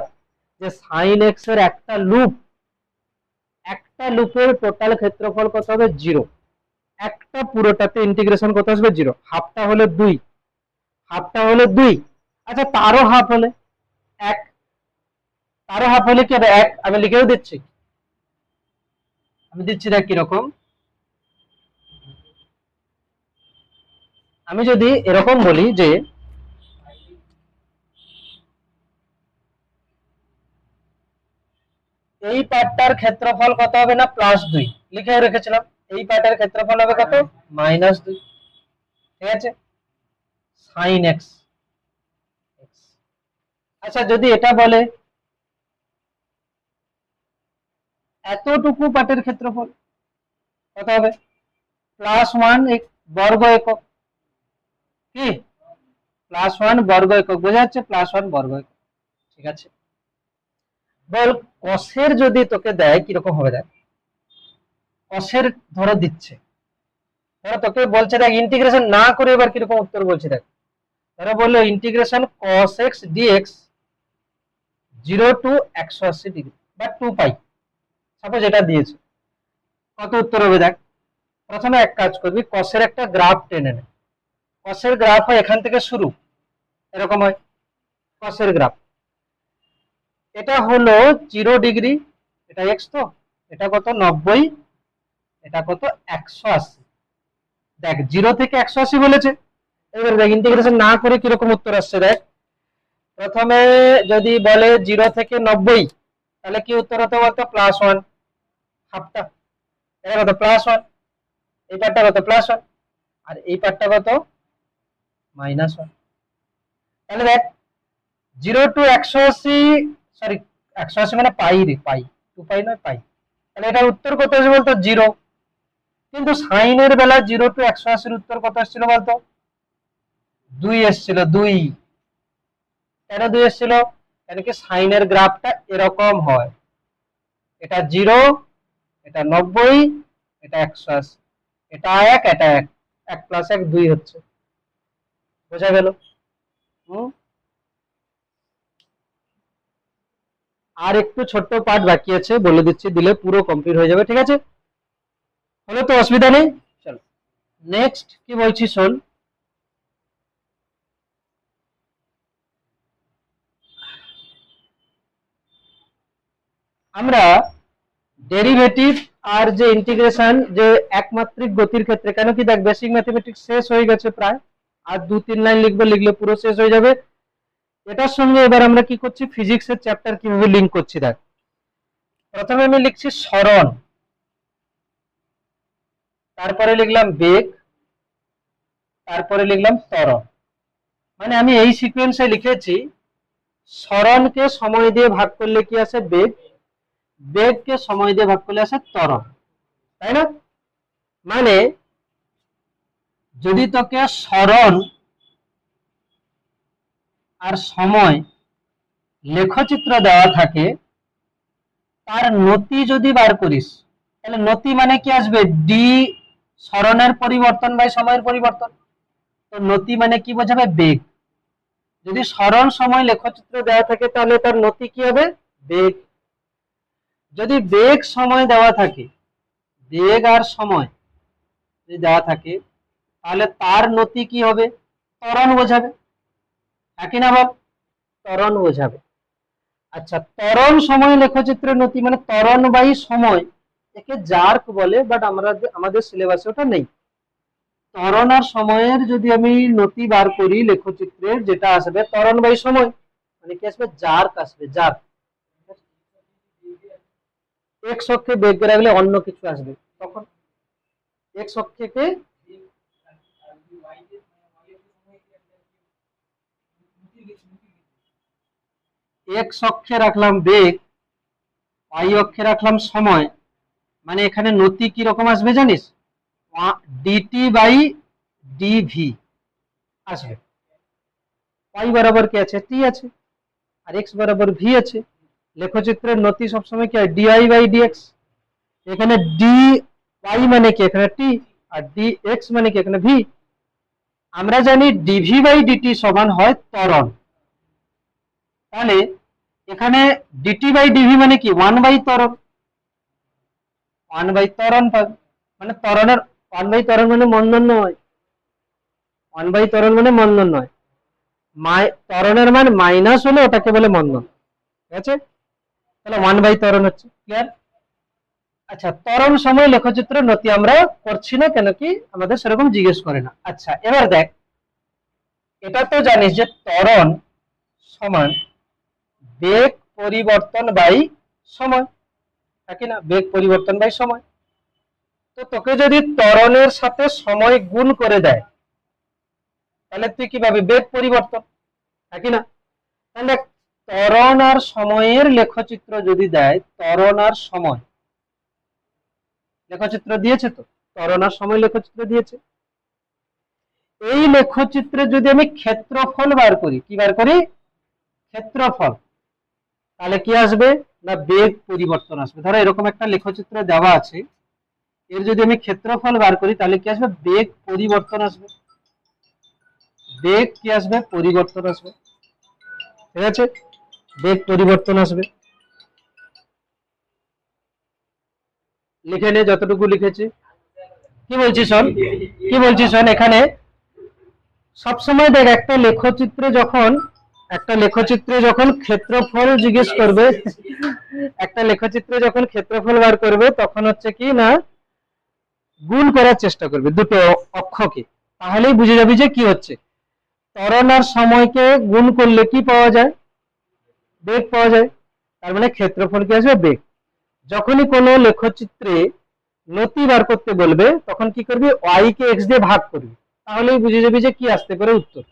যে sin x এর একটা লুপের টোটাল ক্ষেত্রফল কত হবে, 0। একটা পুরোটাতে ইন্টিগ্রেশন কত আসবে, 0। হাফটা হলে 2, আচ্ছা তারও হাফ হলে 1, তারও হাফ হলে কি হবে, 1। আমি লিখেও দিচ্ছি, দেখ কিরকম। আমি যদি এরকম বলি যে এই পার্টটার ক্ষেত্রফল কত হবে না, +2 লিখে রেখেছিলাম। এই পার্টের ক্ষেত্রফল হবে কত, -2। ঠিক আছে, sin x। আচ্ছা যদি এটা বলে এতটুকু পার্টের ক্ষেত্রফল কত হবে, +1 বর্গ একক। কি, +1 বর্গ একক, বোঝা যাচ্ছে, +1 বর্গ একক। ঠিক আছে, বল কসের যদি তোকে দেয় কিরকম হবে, দেখ কসের ধরো দিচ্ছে, ধরো তোকে বলছে দেখ ইন্টিগ্রেশন না করে এবার কিরকম উত্তর বলছে, দেখ ধরো বললো integration cos x dx 0 to 180 degree বা 2π, সাপোজ এটা দিয়েছে, কত উত্তর হবে। দেখ প্রথমে এক কাজ করবি, কসের একটা গ্রাফ টেনে নে। কসের গ্রাফ হয় এখান থেকে শুরু, এরকম হয় কসের গ্রাফ। এটা হলো 0 ডিগ্রি, এটা x, তো এটা কত 90, এটা কত 180। দেখ 0 থেকে 180 বলেছে। এবার দেখ ইন্টিগ্রেশন না করে কিরকম উত্তর আসছে, দেখ প্রথমে যদি বলে 0 থেকে 90, তাহলে কি উত্তর হতে বলতো, +1। হাফটা এটা কত, +1। এই পার্টটা কত, +1। আর এই পার্টটা কত, -1। তাহলে দেখ 0 টু 180, সরি 180 মানে পাই রে, পাই 2π নয়, পাই। তাহলে এটার উত্তর কত আসবে বলতো, 0। কিন্তু সাইনের বেলা 0 টু 180 উত্তর কত আসছিল বলতো, 2 এসেছিল, 2। কেন 2 এসেছিল, কেন কি সাইনের গ্রাফটা এরকম হয়, এটা 0, এটা 90, এটা 180, এটা 1, এটা 1, 1 + 1 2 হচ্ছে। বোঝা গেল? আর একটু ছোট্ট পার্ট বাকি আছে, বলে দিচ্ছি, দিলে পুরো কমপ্লিট হয়ে যাবে। ঠিক আছে, হলো তো, অসুবিধা নেই। চলো নেক্সট কি বলছি শোন। আমরা ডেরিভেটিভ আর যে ইন্টিগ্রেশন যে একমাত্রিক গতির ক্ষেত্রে, কেন কি দেখ বেসিক ম্যাথমেটিক্স শেষ হয়ে গেছে প্রায়, আর 2-3 লাইন লিখবো, লিখলে পুরো শেষ হয়ে যাবে। এটার সঙ্গে এবার আমরা কি করছি, ফিজিক্সের চ্যাপ্টার কিভাবে লিংক করছি দেখ। প্রথমে আমি লিখছি সরণ, তারপরে লিখলাম বেগ, তারপরে লিখলাম ত্বরণ। মানে আমি এই সিকোয়েন্সে লিখেছি, সরণকে সময় দিয়ে ভাগ করলে কি আসে বেগ, বেগকে সময় দিয়ে ভাগ করলে আসে ত্বরণ, তাই না? মানে যদি তোকে সরণ আর সময় লেখচিত্র দেওয়া থাকে, তার নতি যদি বার করিস, তাহলে নতি মানে কি আসবে, ডি সরণের পরিবর্তন বাই সময়ের পরিবর্তন। তো নতি মানে কি বোঝাবে, বেগ। যদি সরণ সময় লেখচিত্র দেওয়া থাকে তাহলে তার নতি কি হবে, বেগ। যদি বেগ সময় দেওয়া থাকে, বেগ আর সময় যদি দেওয়া থাকে, তাহলে তার নতি কি হবে, ত্বরণ বোঝাবে, একই না বল, ত্বরণ বোঝাবে। আচ্ছা, ত্বরণ সময় লেখচিত্রের নতি মানে ত্বরণ বাই সময়, একে জার্ক বলে, বাট আমাদের সিলেবাসে ওটা নেই। ত্বরণ আর সময়ের যদি আমি নতি বার করি লেখচিত্রের, যেটা আসবে ত্বরণ বাই সময়, মানে কি আসবে, জার্ক আসবে, জার্ক। এক্স অক্ষে বেগ রাখলে অন্য কিছু আসবে, তখন এক্স অক্ষকে এক্স অক্ষে রাখলাম বেগ, ওয়াই অক্ষে রাখলাম সময়, মানে এখানে নতি কি রকম আসবে জানিস, ডিটি বাই ডিভি আসবে। ওয়াই বরাবর কি আছে, টি আছে, আর এক্স বরাবর ভি আছে। লেখচিত্রের নতি সবসময় কি হয়, ডিআই বাই ডিএক্স। এখানে ডি ওয়াই মানে কি, এখানে টি, আর ডি এক্স মানে কি, এখানে ভি। আমরা জানি ডিভি বাই ডিটি সমান হয় ত্বরণ, তাহলে এখানে ডিটি বাই ডিভি মানে কি, 1 বাই ত্বরণ, 1 বাই ত্বরণ পাবে। মানে ত্বরণের 1 বাই ত্বরণ মানে মন্দন নয়, 1 বাই ত্বরণ মানে মন্দন নয়, ত্বরণের মান মাইনাস হলে ওটাকে বলে মন্দন, ঠিক আছে? তাহলে 1 বাই ত্বরণ হচ্ছে, ক্লিয়ার? আচ্ছা, ত্বরণ সময় লেখচিত্র নতি আমরা করছি না, কেন কি আমাদের সেরকম জিজ্ঞেস করে না। আচ্ছা, এবার দেখ, এটা তো জানিস যে ত্বরণ সমান বেগ পরিবর্তন বাই সময়, নাকি না, বেগ পরিবর্তন বাই সময়। তো তোকে যদি ত্বরণের সাথে সময় গুণ করে দেয়, তাহলে তুই কি পাবি, বেগ পরিবর্তন, নাকি না? তাহলে ত্বরণ আর সময়ের লেখচিত্র যদি দেয়, ত্বরণ আর সময় লেখচিত্র দিয়েছে, তো ত্বরণ আর সময় লেখচিত্র দিয়েছে। এই লেখচিত্রে যদি আমি ক্ষেত্রফল বার করি, কি বার করি, ক্ষেত্রফল, তাহলে কি আসবে না, বেগ পরিবর্তন আসবে। ধরো এরকম একটা লেখচিত্র দেওয়া আছে, এর যদি আমি ক্ষেত্রফল বার করি তাহলে কি আসবে, বেগ পরিবর্তন আসবে, বেগ কি আসবে, পরিবর্তন আসবে, ঠিক আছে? বেগ পরিবর্তন আসবে। লিখে নে যতটুকু লিখেছি। কি বলছি শোন, কি বলছি শোন, এখানে সবসময় দেখ, একটা লেখচিত্রে যখন ক্ষেত্রফল জিজ্ঞেস করবে, একটা লেখচিত্রে যখন ক্ষেত্রফল বার করবে, তখন হচ্ছে কি না, গুণ করার চেষ্টা করবে দুটো অক্ষকে, তাহলেই বুঝে যাবি যে কি হচ্ছে। ত্বরণ আর সময়কে গুণ করলে কি পাওয়া যায়, বেগ পাওয়া যায়, তার মানে ক্ষেত্রফল কি আসবে, বেগ। যখনই কোনো লেখচিত্রে নতি বার করতে বলবে, তখন কি করবি, ওয়াই কে এক্স দিয়ে ভাগ করবি, তাহলেই বুঝে যাবি যে কি আসতে পারে উত্তর।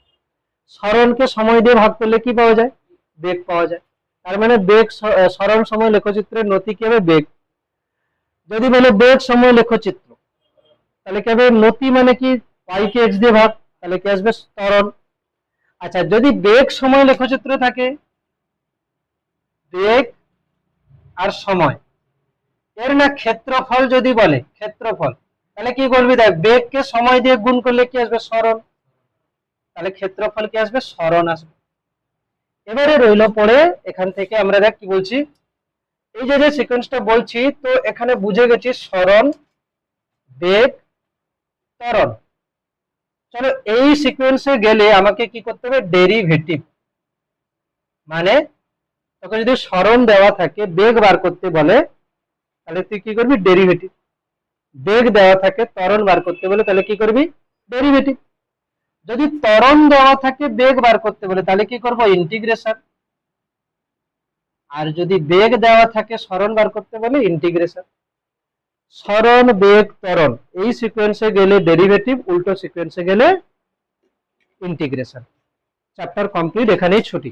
সরণকে সময় দিয়ে ভাগ করলে কি পাওয়া যায়, বেগ পাওয়া যায়। তার মানে বেগ, সরণ সময় লেখচিত্রের নতি কি হবে, বেগ। যদি বলে বেগ সময় লেখচিত্র, তাহলে কি হবে, নতি মানে কি, ওয়াই কে এক্স দিয়ে ভাগ, তাহলে কি আসবে, ত্বরণ। আচ্ছা, যদি বেগ সময় লেখচিত্র থাকে, বেগ আর সময়, এর না ক্ষেত্রফল যদি বলে, ক্ষেত্রফল, তাহলে কি করবি, দেখ বেগকে সময় দিয়ে গুণ করলে কি আসবে, সরণ, তাহলে ক্ষেত্রফল কি আসবে, সরণ আসবে। এবারে রইল পড়ে, এখান থেকে আমরা দেখ কি বলছি, এই যে সিকোয়েন্সটা বলছি, তো এখানে বুঝে গেছি সরণ, বেগ, ত্বরণ। চলো এই সিকোয়েন্সে গেলে আমাকে কি করতে হবে, ডেরিভেটিভ, মানে তোকে যদি সরণ দেওয়া থাকে বেগ বার করতে বলে তাহলে তুই কি করবি ডেরিভেটিভ, বেগ দেওয়া থাকে ত্বরণ বার করতে বলে তাহলে কি করবি ডেরিভেটিভ, যদি ত্বরণ দেওয়া থাকে বেগ বার করতে বলে তাহলে কি করব ইন্টিগ্রেশন, আর যদি বেগ দেওয়া থাকে সরণ বার করতে বলে ইন্টিগ্রেশন। সরণ বেগ ত্বরণ এই সিকোয়েন্সে গেলে ডেরিভেটিভ, উল্টো সিকোয়েন্সে গেলে ইন্টিগ্রেশন। চ্যাপ্টার কমপ্লিট, এখানেই ছুটি।